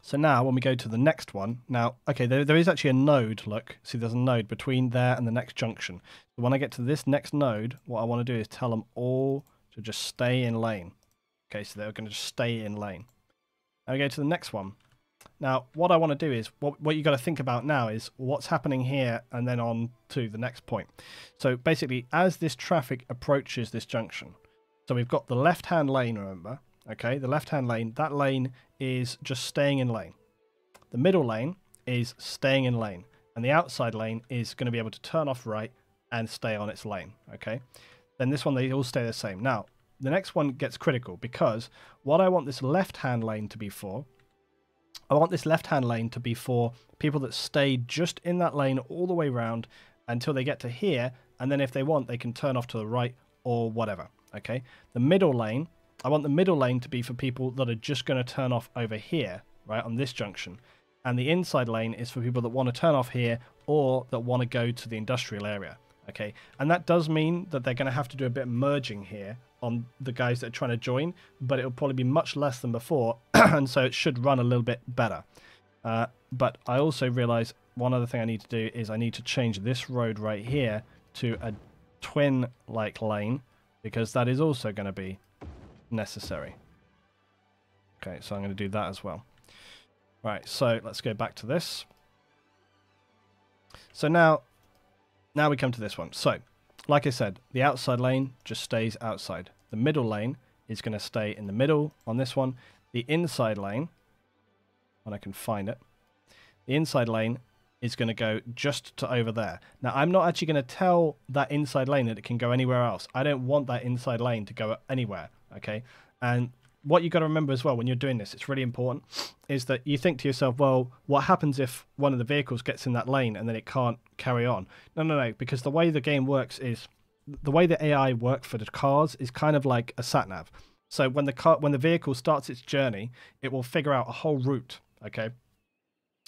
So now, when we go to the next one... Now, okay, there is actually a node, look. See, there's a node between there and the next junction. So when I get to this next node, what I want to do is tell them all to just stay in lane. Okay, so they're going to just stay in lane. Now we go to the next one. Now, what I want to do is, what you got to think about now is what's happening here and then on to the next point. So basically, as this traffic approaches this junction, so we've got the left-hand lane, remember? Okay, the left-hand lane, that lane is just staying in lane. The middle lane is staying in lane. And the outside lane is going to be able to turn off right and stay on its lane, okay? Then this one, they all stay the same. Now, the next one gets critical because what I want this left-hand lane to be for, I want this left-hand lane to be for people that stay just in that lane all the way around until they get to here, and then if they want, they can turn off to the right or whatever, okay? The middle lane, I want the middle lane to be for people that are just going to turn off over here, right, on this junction. And the inside lane is for people that want to turn off here or that want to go to the industrial area, okay? And that does mean that they're going to have to do a bit of merging here on the guys that are trying to join, but it'll probably be much less than before, and so it should run a little bit better. But I also realize one other thing I need to do is I need to change this road right here to a twin-like lane, because that is also going to be necessary. Okay, so I'm going to do that as well. Right, so let's go back to this. So now we come to this one. So, like I said, the outside lane just stays outside. The middle lane is going to stay in the middle on this one. The inside lane, when I can find it, the inside lane is going to go just to over there. Now, I'm not actually going to tell that inside lane that it can go anywhere else. I don't want that inside lane to go anywhere, okay? And what you've got to remember as well when you're doing this, it's really important, is that you think to yourself, well, what happens if one of the vehicles gets in that lane and then it can't carry on? No, because the way the game works is, the way the AI work for the cars is kind of like a sat-nav. So when the vehicle starts its journey, it will figure out a whole route, okay?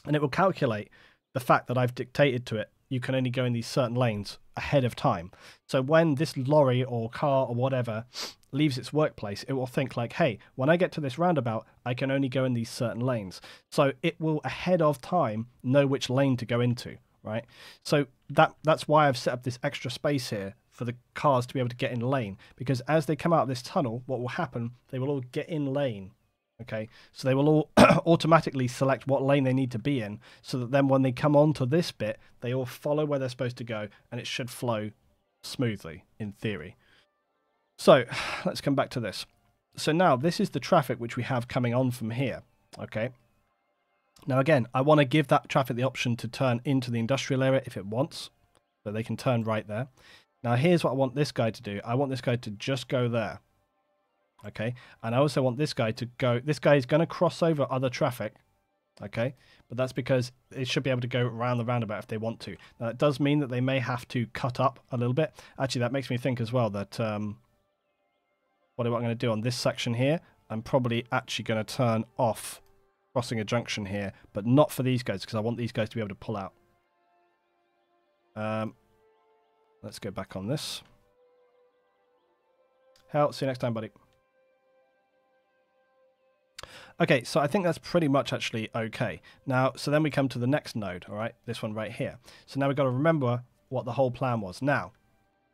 And it will calculate the fact that I've dictated to it, you can only go in these certain lanes ahead of time. So when this lorry or car or whatever leaves its workplace, it will think like, hey, when I get to this roundabout, I can only go in these certain lanes. So it will ahead of time know which lane to go into, right? So that's why I've set up this extra space here for the cars to be able to get in lane, because as they come out of this tunnel, what will happen, they will all get in lane. Okay, so they will all automatically select what lane they need to be in, so that then when they come onto this bit, they all follow where they're supposed to go, and it should flow smoothly, in theory. So let's come back to this. So now this is the traffic which we have coming on from here. Okay. Now again, I want to give that traffic the option to turn into the industrial area if it wants. So they can turn right there. Now here's what I want this guy to do. I want this guy to just go there. Okay. And I also want this guy to go. This guy is going to cross over other traffic. Okay. But that's because it should be able to go around the roundabout if they want to. Now it does mean that they may have to cut up a little bit. Actually, that makes me think as well that what I'm going to do on this section here, I'm probably actually going to turn off crossing a junction here, but not for these guys because I want these guys to be able to pull out. Let's go back on this. Hell, see you next time, buddy. Okay, so I think that's pretty much actually okay. Now, so then we come to the next node, all right? This one right here. So now we've got to remember what the whole plan was. Now,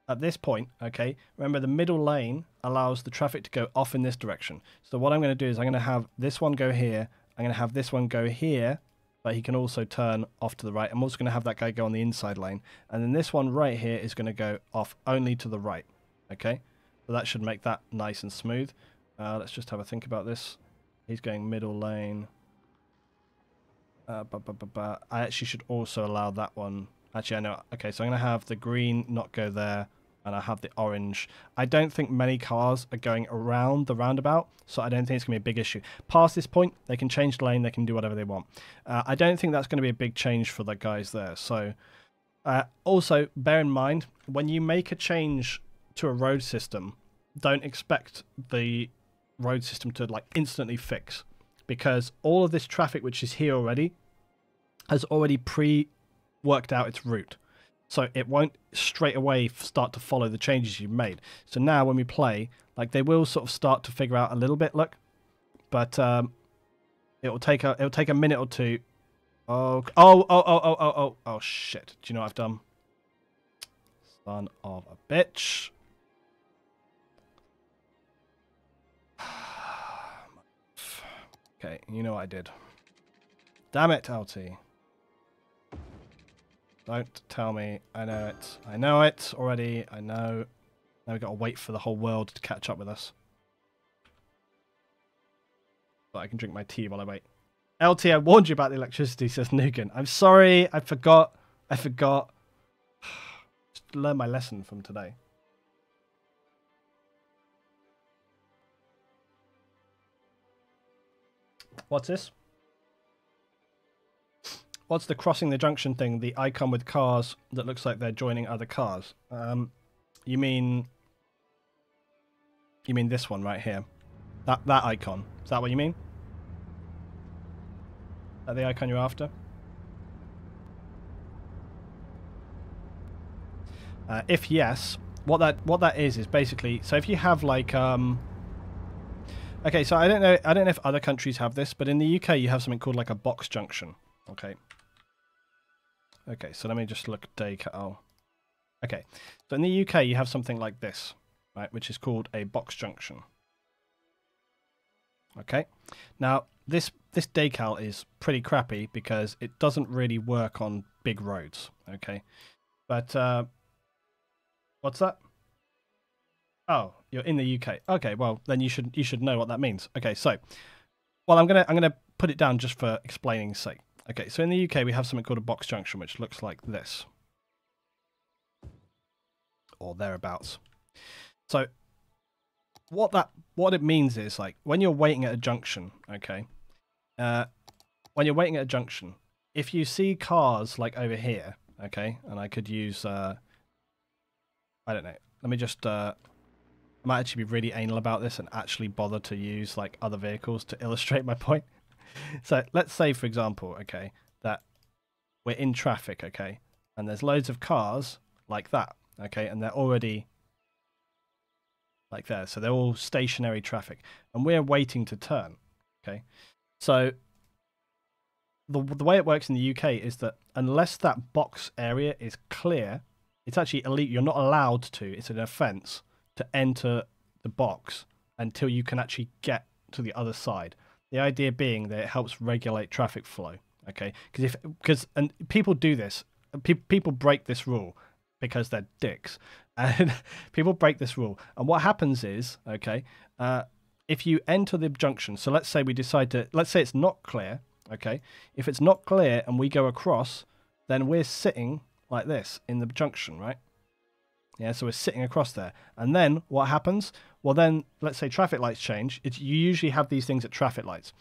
at this point, okay, remember the middle lane allows the traffic to go off in this direction. So what I'm going to do is I'm going to have this one go here. I'm going to have this one go here, but he can also turn off to the right. I'm also going to have that guy go on the inside lane. And then this one right here is going to go off only to the right, okay? So that should make that nice and smooth. Let's just have a think about this. He's going middle lane. I actually should also allow that one. Actually, I know. Okay, so I'm going to have the green not go there, and I have the orange. I don't think many cars are going around the roundabout, so I don't think it's going to be a big issue. Past this point, they can change the lane, they can do whatever they want. I don't think that's going to be a big change for the guys there. So, also, bear in mind, when you make a change to a road system, don't expect the road system to like instantly fix, because all of this traffic which is here already has already worked out its route, so it won't straight away start to follow the changes you've made. So now when we play, like, they will sort of start to figure out a little bit, look, but it'll take a minute or two. Oh shit, do you know what I've done? Son of a bitch. Okay, you know what I did. Damn it, LT. Don't tell me. I know it. I know it already. I know. Now we've got to wait for the whole world to catch up with us. But I can drink my tea while I wait. LT, I warned you about the electricity, says Nugan. I'm sorry. I forgot. Just learn my lesson from today. What's this? What's the crossing the junction thing? The icon with cars that looks like they're joining other cars. You mean this one right here? That icon. Is that what you mean? Is that the icon you're after? If yes, what that is basically, so if you have like okay, so I don't know if other countries have this, but in the UK you have something called like a box junction. Okay. Okay, so let me just look at decal. Okay, so in the UK you have something like this, right, which is called a box junction. Okay, now this decal is pretty crappy because it doesn't really work on big roads. Okay, but what's that? Oh, you're in the UK. Okay, well then you should know what that means. Okay, so, well, I'm gonna put it down just for explaining's sake. Okay, so in the UK we have something called a box junction, which looks like this, or thereabouts. So what it means is, like, when you're waiting at a junction, okay, when you're waiting at a junction, if you see cars like over here, okay, and I could use I don't know. Let me just I might actually be really anal about this and actually bother to use like other vehicles to illustrate my point. So let's say, for example, okay, that we're in traffic, okay, and there's loads of cars like that, okay, and they're already like there, so they're all stationary traffic, and we're waiting to turn, okay. So the way it works in the UK is that unless that box area is clear, it's actually illegal. You're not allowed to. It's an offence to enter the box until you can actually get to the other side. The idea being that it helps regulate traffic flow. Okay, because people do this. People break this rule because they're dicks. And people break this rule. And what happens is, okay, if you enter the junction, so let's say we decide to, let's say it's not clear, okay? If it's not clear and we go across, then we're sitting like this in the junction, right? Yeah, so we're sitting across there. And then what happens? Well, then let's say traffic lights change. You usually have these things at traffic lights.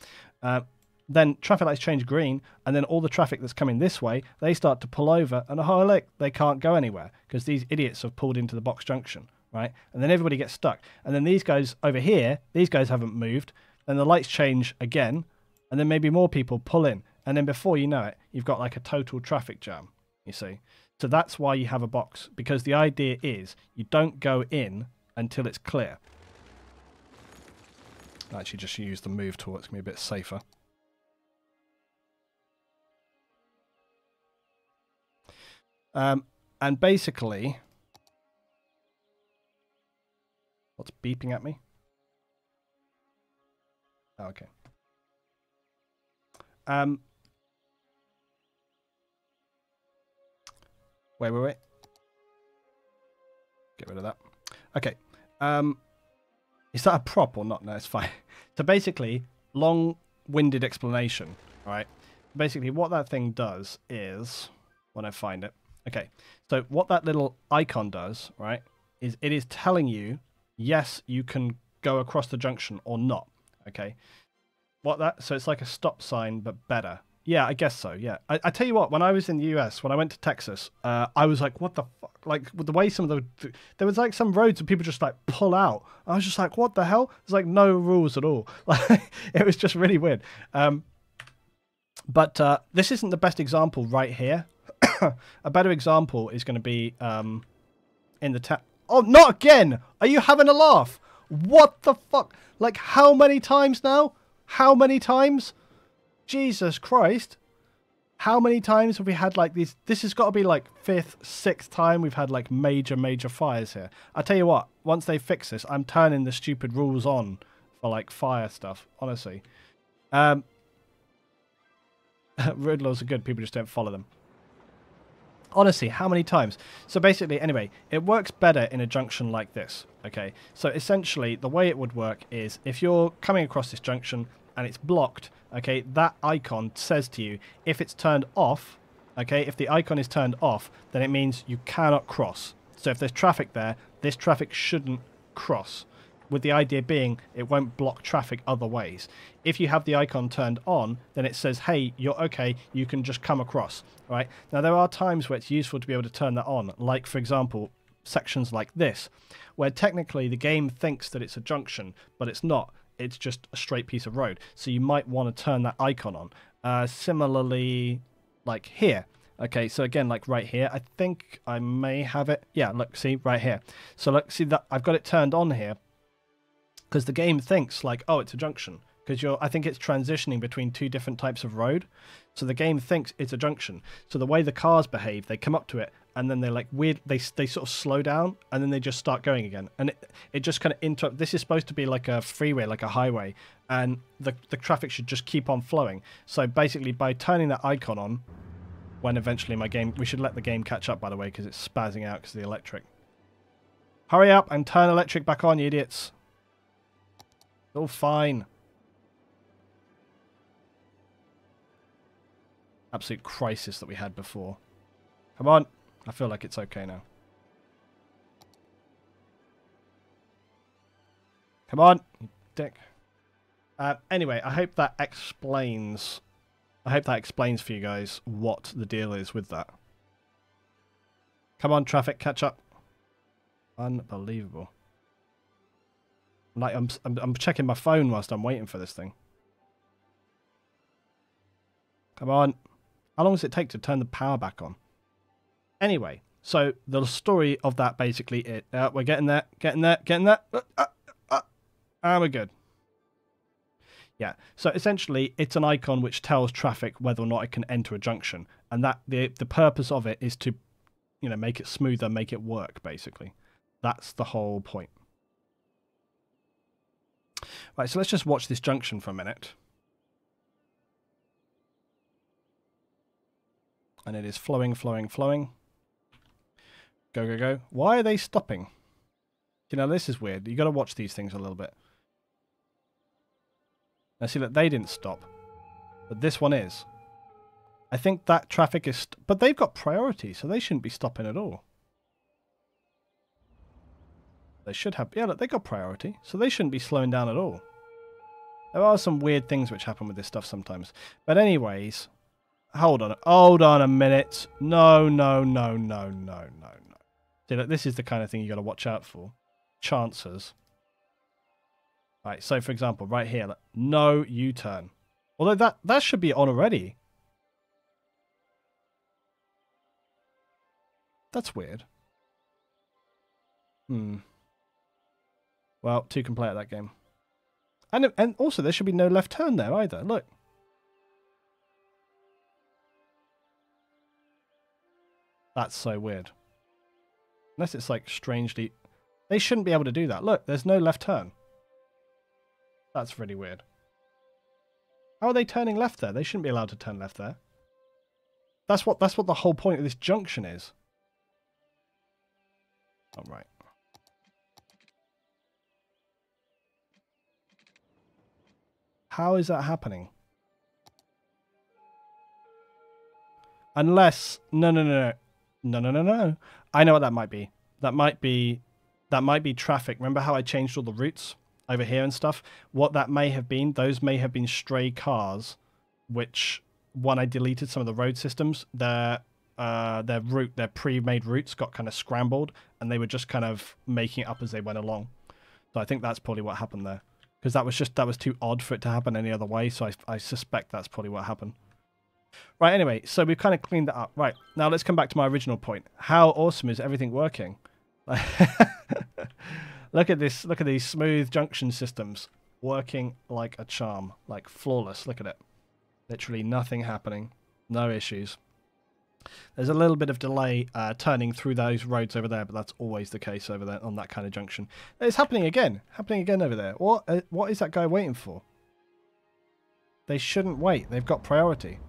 Then traffic lights change green, and then all the traffic that's coming this way, they start to pull over, and oh look, they can't go anywhere because these idiots have pulled into the box junction, right? And then everybody gets stuck. And then these guys over here, these guys haven't moved, and the lights change again, and then maybe more people pull in. And then before you know it, you've got like a total traffic jam, you see? So that's why you have a box, because the idea is you don't go in until it's clear. I actually just use the move tool, it's going to be a bit safer. And basically, what's beeping at me? Oh, okay. Wait. Get rid of that. Okay. Is that a prop or not? No, it's fine. So basically, long-winded explanation, right? Basically, what that thing does is, when I find it, okay, so what that little icon does, right, is it is telling you, yes, you can go across the junction or not, okay? So it's like a stop sign, but better. Yeah, I guess so, yeah. I tell you what, when I was in the US, when I went to Texas, I was like, what the fuck? Like, with the way some of there was like some roads and people just like pull out. I was just like, what the hell? There's like no rules at all. Like, it was just really weird. But this isn't the best example right here. A better example is going to be in the Oh, not again! Are you having a laugh? What the fuck? Like, how many times now? How many times? Jesus Christ. How many times have we had like these? This has got to be like 5th, 6th time we've had like major fires here. I tell you what, once they fix this, I'm turning the stupid rules on for like fire stuff, honestly. Road laws are good, people just don't follow them. Honestly, how many times? So basically, anyway, it works better in a junction like this, okay? So essentially, the way it would work is if you're coming across this junction and it's blocked, okay, that icon says to you, if it's turned off, okay, if the icon is turned off, then it means you cannot cross. So if there's traffic there, this traffic shouldn't cross, with the idea being it won't block traffic other ways. If you have the icon turned on, then it says, hey, you're okay, you can just come across, right? Now, there are times where it's useful to be able to turn that on, like, for example, sections like this, where technically the game thinks that it's a junction, but it's not. It's just a straight piece of road. So you might want to turn that icon on. Similarly, like here. Okay, so again, like right here, I think I may have it. Yeah, look, see, right here. So look, see that I've got it turned on here, because the game thinks like, oh, it's a junction, because I think it's transitioning between two different types of road. So the game thinks it's a junction. So the way the cars behave, they come up to it and then they're like weird, they sort of slow down and then they just start going again. And it just kind of interrupts. This is supposed to be like a freeway, like a highway, and the traffic should just keep on flowing. So basically by turning that icon on, when eventually we should let the game catch up, by the way, because it's spazzing out because of the electric. Hurry up and turn electric back on, you idiots. It's all fine. Absolute crisis that we had before. Come on. I feel like it's okay now. Come on, you dick. Anyway, I hope that explains for you guys what the deal is with that. Come on, traffic, catch up. Unbelievable. Like I'm checking my phone whilst I'm waiting for this thing. Come on. How long does it take to turn the power back on? Anyway, so the story of that basically we're getting there. And we're good. Yeah, so essentially it's an icon which tells traffic whether or not it can enter a junction, and that the purpose of it is to, make it smoother, make it work, basically. That's the whole point. Right, so let's just watch this junction for a minute. And it is flowing. Go, go, go. Why are they stopping? You know, this is weird. You got to watch these things a little bit. Now, see, look, they didn't stop. But this one is. I think that traffic is... but they've got priority, so they shouldn't be stopping at all. They should have... yeah, look, they got priority, so they shouldn't be slowing down at all. There are some weird things which happen with this stuff sometimes. But anyways... hold on a minute. No, no, no, no, no, no, no. See, look, this is the kind of thing you got to watch out for. Chances. Right, so for example, right here, look, no U-turn. Although that should be on already. That's weird. Well, two can play at that game. And also, there should be no left turn there either. Look. That's so weird. Unless it's like strangely... they shouldn't be able to do that. Look, there's no left turn. That's really weird. How are they turning left there? They shouldn't be allowed to turn left there. That's what the whole point of this junction is. All right. How is that happening? Unless... no. No. I know what that might be. That might be traffic. Remember how I changed all the routes over here and stuff? What that may have been, those may have been stray cars, which when I deleted some of the road systems, their pre-made routes got kind of scrambled, and they were just kind of making it up as they went along. So I think that's probably what happened there, because that was too odd for it to happen any other way. So I suspect that's probably what happened. Right, anyway, so we've kind of cleaned that up. Right, now let's come back to my original point. How awesome is everything working? Look at this. Look at these smooth junction systems working like a charm, like flawless. Look at it. Literally nothing happening. No issues. There's a little bit of delay turning through those roads over there, but that's always the case over there on that kind of junction. It's happening again. Happening again over there. What is that guy waiting for? They shouldn't wait. They've got priority.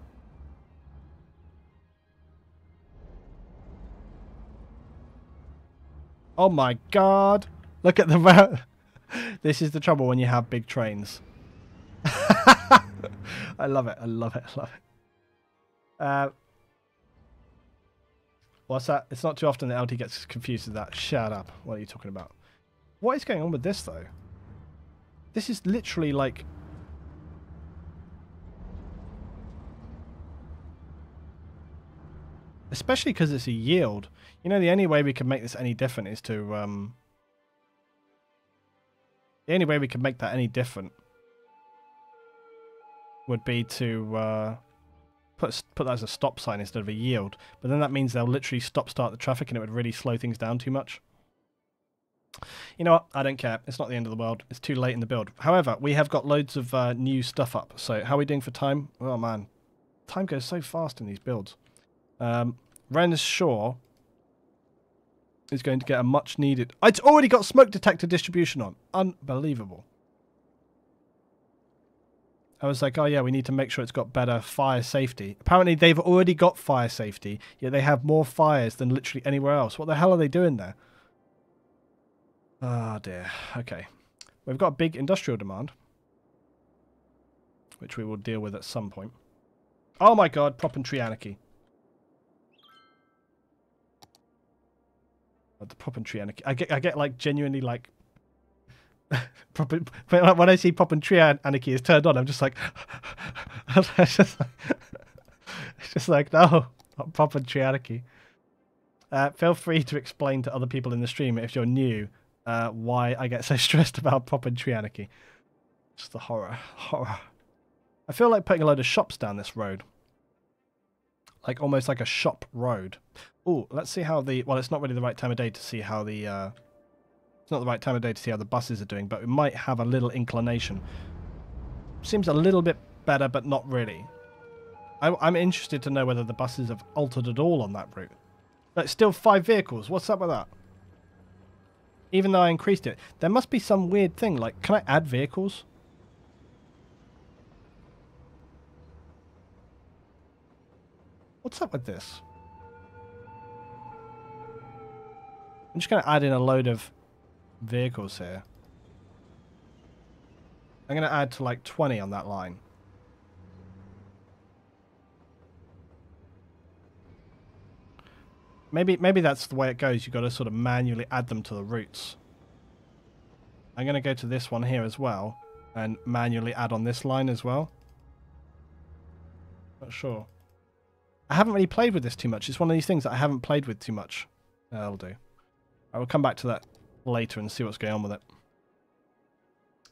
Oh my god. Look at the route. This is the trouble when you have big trains. I love it. I love it. I love it. What's that? It's not too often that LT gets confused with that. Shut up. What are you talking about? What is going on with this, though? This is literally like... especially because it's a yield. You know, the only way we can make this any different is to... the only way we can make that any different would be to put that as a stop sign instead of a yield. But then that means they'll literally start the traffic, and it would really slow things down too much. You know what? I don't care. It's not the end of the world. It's too late in the build. However, we have got loads of new stuff up. So how are we doing for time? Oh, man. Time goes so fast in these builds. Ren's Shaw is going to get a much needed... it's already got smoke detector distribution on. Unbelievable. I was like, oh yeah, we need to make sure it's got better fire safety. Apparently they've already got fire safety, yet they have more fires than literally anywhere else. What the hell are they doing there? Oh dear. Okay. We've got a big industrial demand, which we will deal with at some point. Oh my god, prop and tree anarchy. The prop and tree anarchy. I get like genuinely like when I see prop and tree anarchy is turned on, I'm just like it's just like no, not prop and tree anarchy. Feel free to explain to other people in the stream if you're new why I get so stressed about prop and tree anarchy. Just the horror. I feel like putting a load of shops down this road. Like almost like a shop road. Oh, let's see how the... well, it's not really the right time of day to see how the... it's not the right time of day to see how the buses are doing, but we might have a little inclination. Seems a little bit better, but not really. I'm interested to know whether the buses have altered at all on that route. But still 5 vehicles. What's up with that? Even though I increased it. There must be some weird thing. Like, can I add vehicles? What's up with this? I'm just going to add in a load of vehicles here. I'm going to add to like 20 on that line. Maybe that's the way it goes. You've got to sort of manually add them to the routes. I'm going to go to this one here as well and manually add on this line as well. Not sure. I haven't really played with this too much. It's one of these things that I haven't played with too much. That'll do. I will come back to that later and see what's going on with it.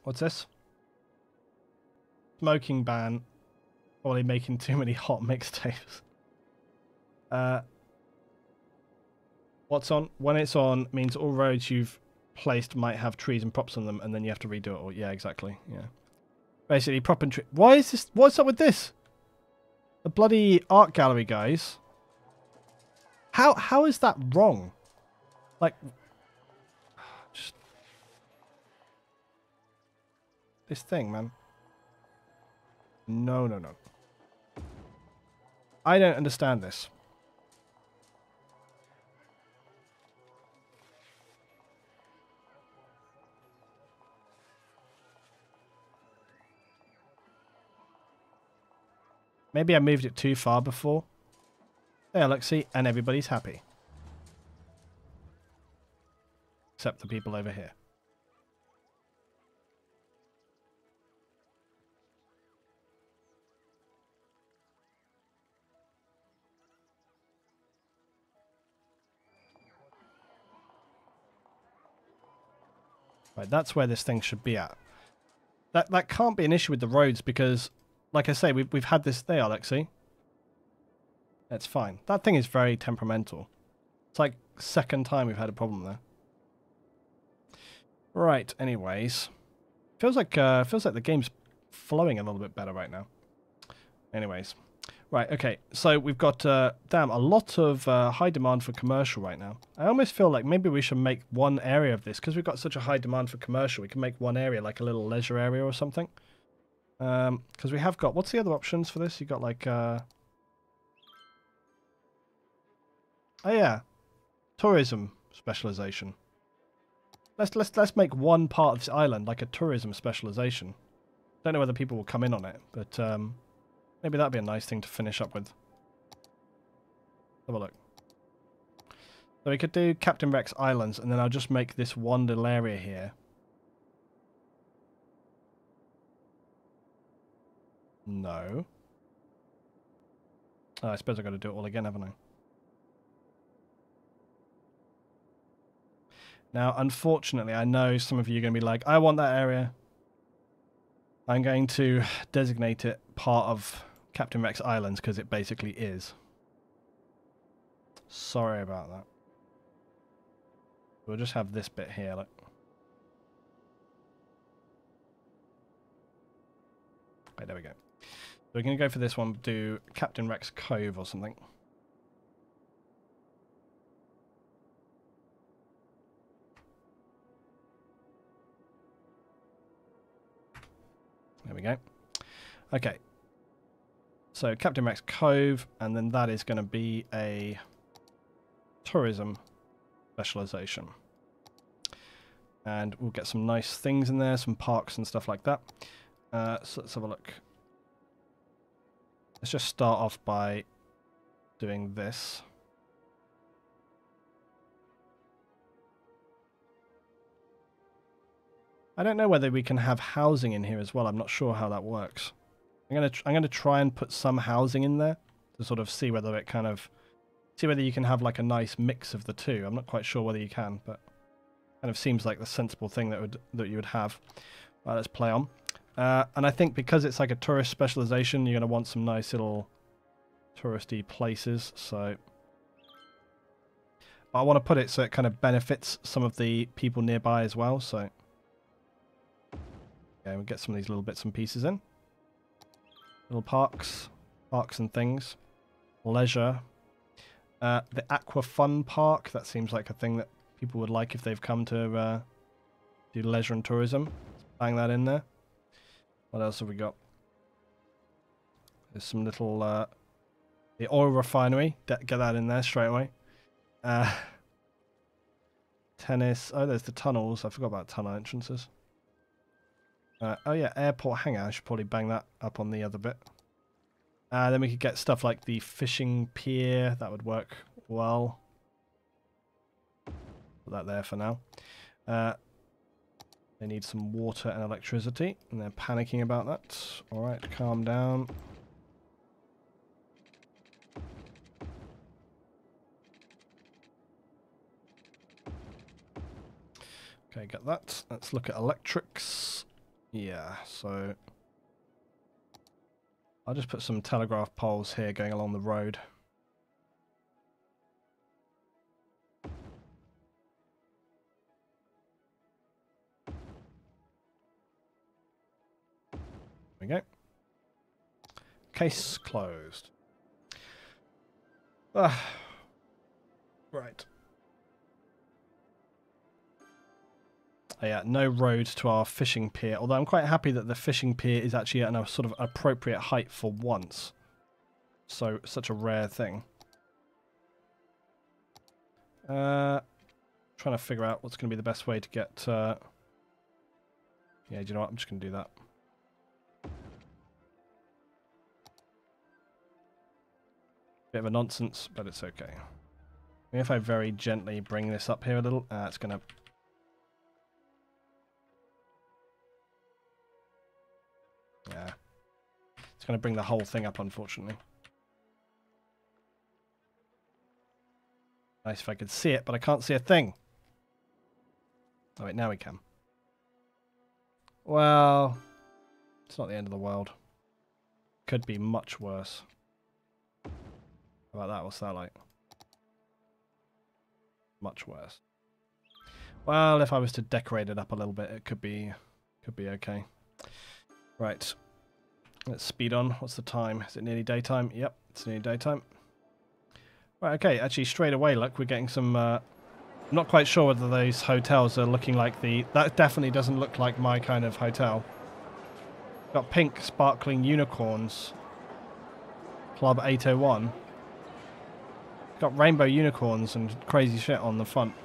What's this? Smoking ban. Probably making too many hot mixtapes. What's on? When it's on means all roads you've placed might have trees and props on them, and then you have to redo it all. Yeah, exactly. Yeah. Basically, prop and tree. Why is this? What's up with this? The bloody art gallery, guys. How is that wrong? Like, just this thing, man. No. I don't understand this. Maybe I moved it too far before. There, look, see, and everybody's happy. Except the people over here. Right, that's where this thing should be at. That can't be an issue with the roads because, like I say, we've had this there, Alexi. That's fine. That thing is very temperamental. It's like second time we've had a problem there. Right. Anyways, feels like the game's flowing a little bit better right now. Anyways, right. Okay. So we've got damn a lot of high demand for commercial right now. I almost feel like maybe we should make one area of this because we've got such a high demand for commercial. We can make one area like a little leisure area or something. Because we have got, what's the other options for this? You got like, oh yeah, tourism specialization. Let's make one part of this island like a tourism specialization. Don't know whether people will come in on it, but maybe that'd be a nice thing to finish up with. Have a look. So we could do Captain Rex Islands, and then I'll just make this one little area here. No. Oh, I suppose I've got to do it all again, haven't I? Now, unfortunately, I know some of you are going to be like, I want that area. I'm going to designate it part of Captain Rex Islands because it basically is. Sorry about that. We'll just have this bit here. Look. Okay, there we go. So we're going to go for this one, do Captain Rex Cove or something. There we go. Okay. So Captain Rex Cove, and then that is going to be a tourism specialization. And we'll get some nice things in there, some parks and stuff like that. So let's have a look. Let's just start off by doing this. I don't know whether we can have housing in here as well. I'm not sure how that works. I'm gonna try and put some housing in there to sort of see whether it kind of see whether you can have like a nice mix of the two. I'm not quite sure whether you can, but kind of seems like the sensible thing that you would have. Right, let's play on. And I think because it's like a tourist specialization, you're gonna want some nice little touristy places. So I want to put it so it kind of benefits some of the people nearby as well. So yeah, we'll get some of these little bits and pieces in. Little parks and things. Leisure. The Aqua Fun Park, that seems like a thing that people would like if they've come to do leisure and tourism. Let's bang that in there. What else have we got? There's some little... the oil refinery. Get that in there straight away. Tennis. Oh, there's the tunnels. I forgot about tunnel entrances. Oh yeah, airport hangar. I should probably bang that up on the other bit. Then we could get stuff like the fishing pier. That would work well. Put that there for now. They need some water and electricity, and they're panicking about that. All right, calm down. Okay, get that. Let's look at electrics. Yeah, so I'll just put some telegraph poles here going along the road. There we go. Case closed. Right. Oh, yeah, no road to our fishing pier, although I'm quite happy that the fishing pier is actually at a sort of appropriate height for once. So, such a rare thing. Trying to figure out what's going to be the best way to get... Yeah, do you know what? I'm just going to do that. Bit of a nonsense, but it's okay. Maybe if I very gently bring this up here a little, it's going to... Yeah. It's going to bring the whole thing up, unfortunately. Nice if I could see it, but I can't see a thing. Oh wait, now we can. Well, it's not the end of the world. Could be much worse. How about that? What's that like? Much worse. Well, if I was to decorate it up a little bit, it could be okay. Right. Let's speed on. What's the time? Is it nearly daytime? Yep, it's nearly daytime. Right, okay. Actually, straight away, look, we're getting some... I'm not quite sure whether those hotels are looking like the... That definitely doesn't look like my kind of hotel. Got pink sparkling unicorns. Club 801. Got rainbow unicorns and crazy shit on the front.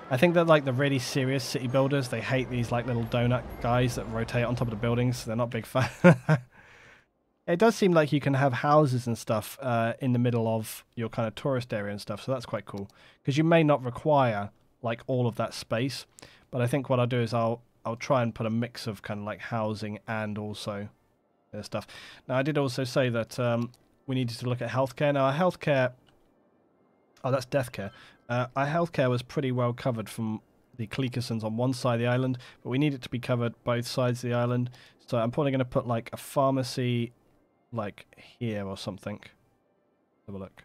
I think that like the really serious city builders, they hate these like little donut guys that rotate on top of the buildings. They're not big fan. It does seem like you can have houses and stuff in the middle of your kind of tourist area and stuff, so that's quite cool. Because you may not require like all of that space, but I think what I'll do is I'll try and put a mix of kind of like housing and also stuff. Now I did also say that we needed to look at healthcare. Now our healthcare, oh that's death care. Our healthcare was pretty well covered from the Cleakersons on one side of the island, but we need it to be covered both sides of the island. So I'm probably going to put like a pharmacy like here or something. Have a look.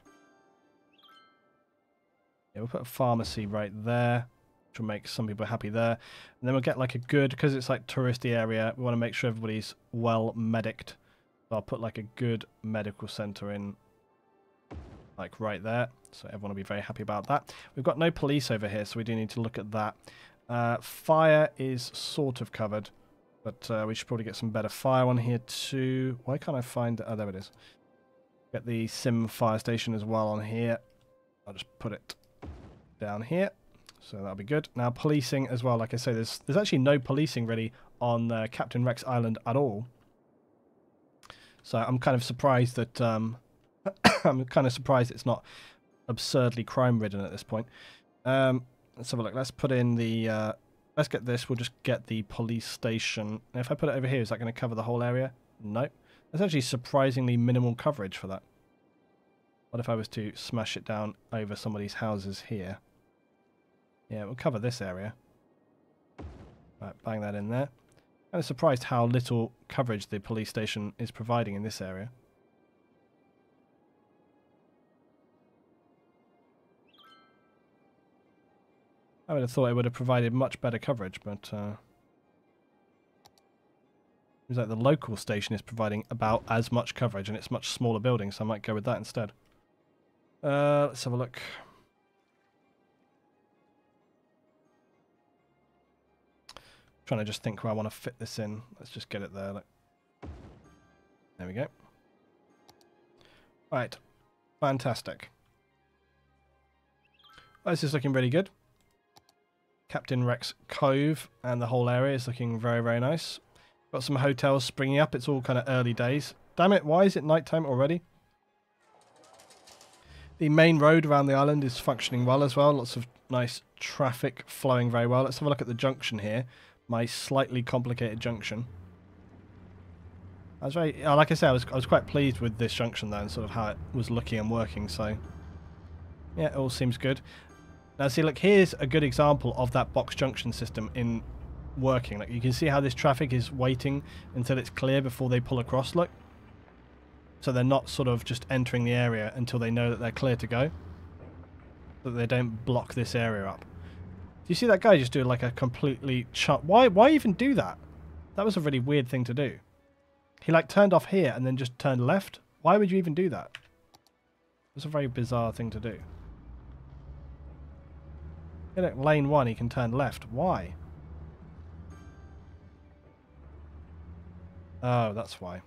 Yeah, we'll put a pharmacy right there, which will make some people happy there. And then we'll get like a good, because it's like touristy area, we want to make sure everybody's well mediced. So I'll put like a good medical center in like right there. So everyone will be very happy about that. We've got no police over here, so we do need to look at that. Fire is sort of covered, but we should probably get some better fire on here too. Why can't I find... Oh, there it is. Get the sim fire station as well on here. I'll just put it down here. So that'll be good. Now policing as well. Like I say, there's actually no policing really on Captain Rex Island at all. So I'm kind of surprised that... I'm kind of surprised it's not absurdly crime-ridden at this point. Let's have a look. Let's put in the... let's get this. We'll just get the police station. And if I put it over here, is that going to cover the whole area? Nope. That's actually surprisingly minimal coverage for that. What if I was to smash it down over somebody's houses here? Yeah, we'll cover this area. Right, bang that in there. I'm surprised how little coverage the police station is providing in this area. I would have thought it would have provided much better coverage, but seems like the local station is providing about as much coverage, and it's much smaller building, so I might go with that instead. Let's have a look. Trying to just think where I want to fit this in. Let's just get it there. Look. There we go. Right. Fantastic. This is looking really good. Captain Rex Cove and the whole area is looking very, very nice. Got some hotels springing up. It's all kind of early days. Damn it, why is it nighttime already? The main road around the island is functioning well as well. Lots of nice traffic flowing very well. Let's have a look at the junction here. My slightly complicated junction. I was very, like I said, I was quite pleased with this junction though, and sort of how it was looking and working. So yeah, it all seems good. Now see, look, here's a good example of that box junction system in working. Like you can see how this traffic is waiting until it's clear before they pull across. Look, so they're not sort of just entering the area until they know that they're clear to go, so that they don't block this area up. Do you see that guy just do like a completely why even do that? That was a really weird thing to do. He like turned off here and then just turned left. Why would you even do that? It's a very bizarre thing to do. Yeah, look, lane 1 he can turn left. Why? Oh, that's why.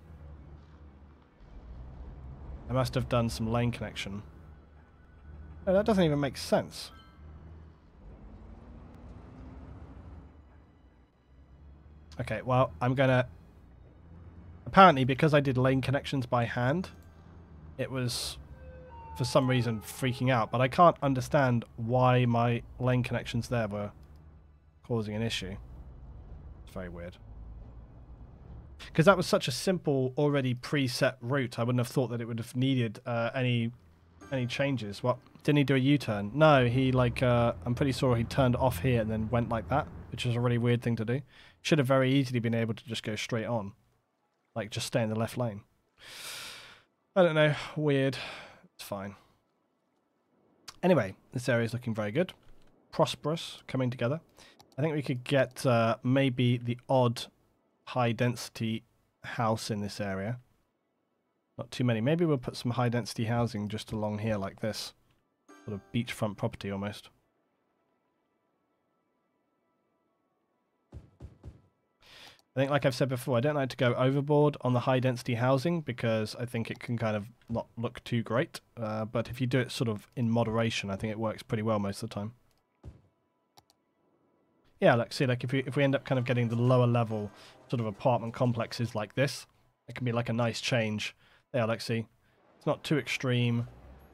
I must have done some lane connection. No, that doesn't even make sense. Okay, well, I'm gonna... Apparently, because I did lane connections by hand, it was, for some reason, freaking out. But I can't understand why my lane connections there were causing an issue. It's very weird. Because that was such a simple, already preset route, I wouldn't have thought that it would have needed any changes. What? Didn't he do a U-turn? No, he like, I'm pretty sure he turned off here and then went like that, which is a really weird thing to do. Should have very easily been able to just go straight on. Like, just stay in the left lane. I don't know. Weird. It's fine. Anyway, this area is looking very good. Prosperous, coming together. I think we could get maybe the odd high-density house in this area. Not too many. Maybe we'll put some high-density housing just along here like this. Sort of beachfront property almost. I think, like I've said before, I don't like to go overboard on the high-density housing because I think it can kind of not look too great. But if you do it sort of in moderation, I think it works pretty well most of the time. Yeah, like see, like if we end up kind of getting the lower level sort of apartment complexes like this, it can be like a nice change. Yeah, like see, it's not too extreme,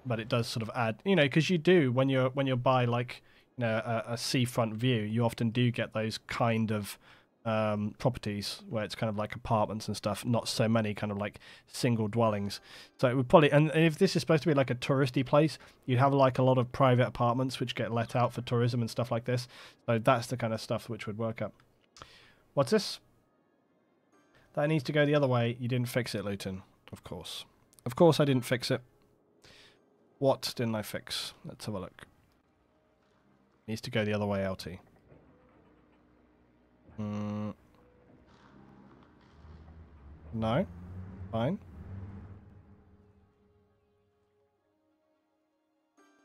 but it does sort of add, you know, because you do when you're by like, you know, a seafront view, you often do get those kind of properties where it's kind of like apartments and stuff, not so many kind of like single dwellings. So it would probably, and if this is supposed to be like a touristy place, you'd have like a lot of private apartments which get let out for tourism and stuff like this. So that's the kind of stuff which would work up. What's this? That needs to go the other way. You didn't fix it, Luton. Of course. Of course I didn't fix it. What didn't I fix? Let's have a look. Needs to go the other way, LT. No. Fine.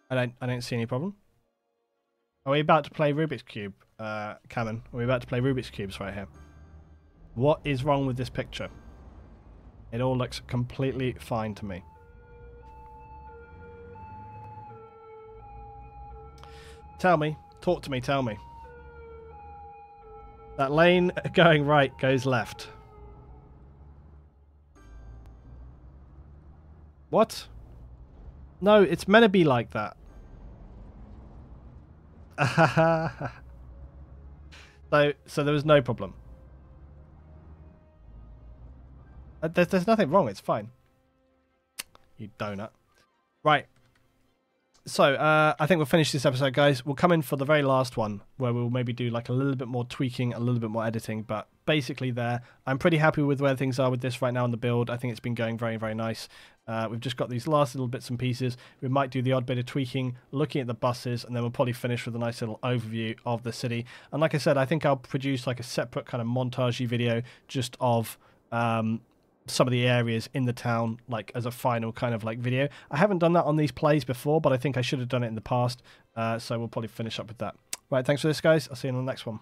I don't see any problem. Are we about to play Rubik's Cube, Cameron? Are we about to play Rubik's Cubes right here? What is wrong with this picture? It all looks completely fine to me. Tell me. Talk to me, tell me. That lane going right goes left. What? No, it's meant to be like that. So there was no problem. There's nothing wrong, it's fine. You donut. Right. So, I think we'll finish this episode, guys. We'll come in for the very last one, where we'll maybe do like a little bit more tweaking, a little bit more editing, but basically there. I'm pretty happy with where things are with this right now in the build. I think it's been going very, very nice. We've just got these last little bits and pieces. We might do the odd bit of tweaking, looking at the buses, and then we'll probably finish with a nice little overview of the city. And like I said, I think I'll produce like a separate kind of montage-y video just of some of the areas in the town, like as a final kind of like video. I haven't done that on these plays before, but I think I should have done it in the past. So we'll probably finish up with that. Right, thanks for this, guys. I'll see you in the next one.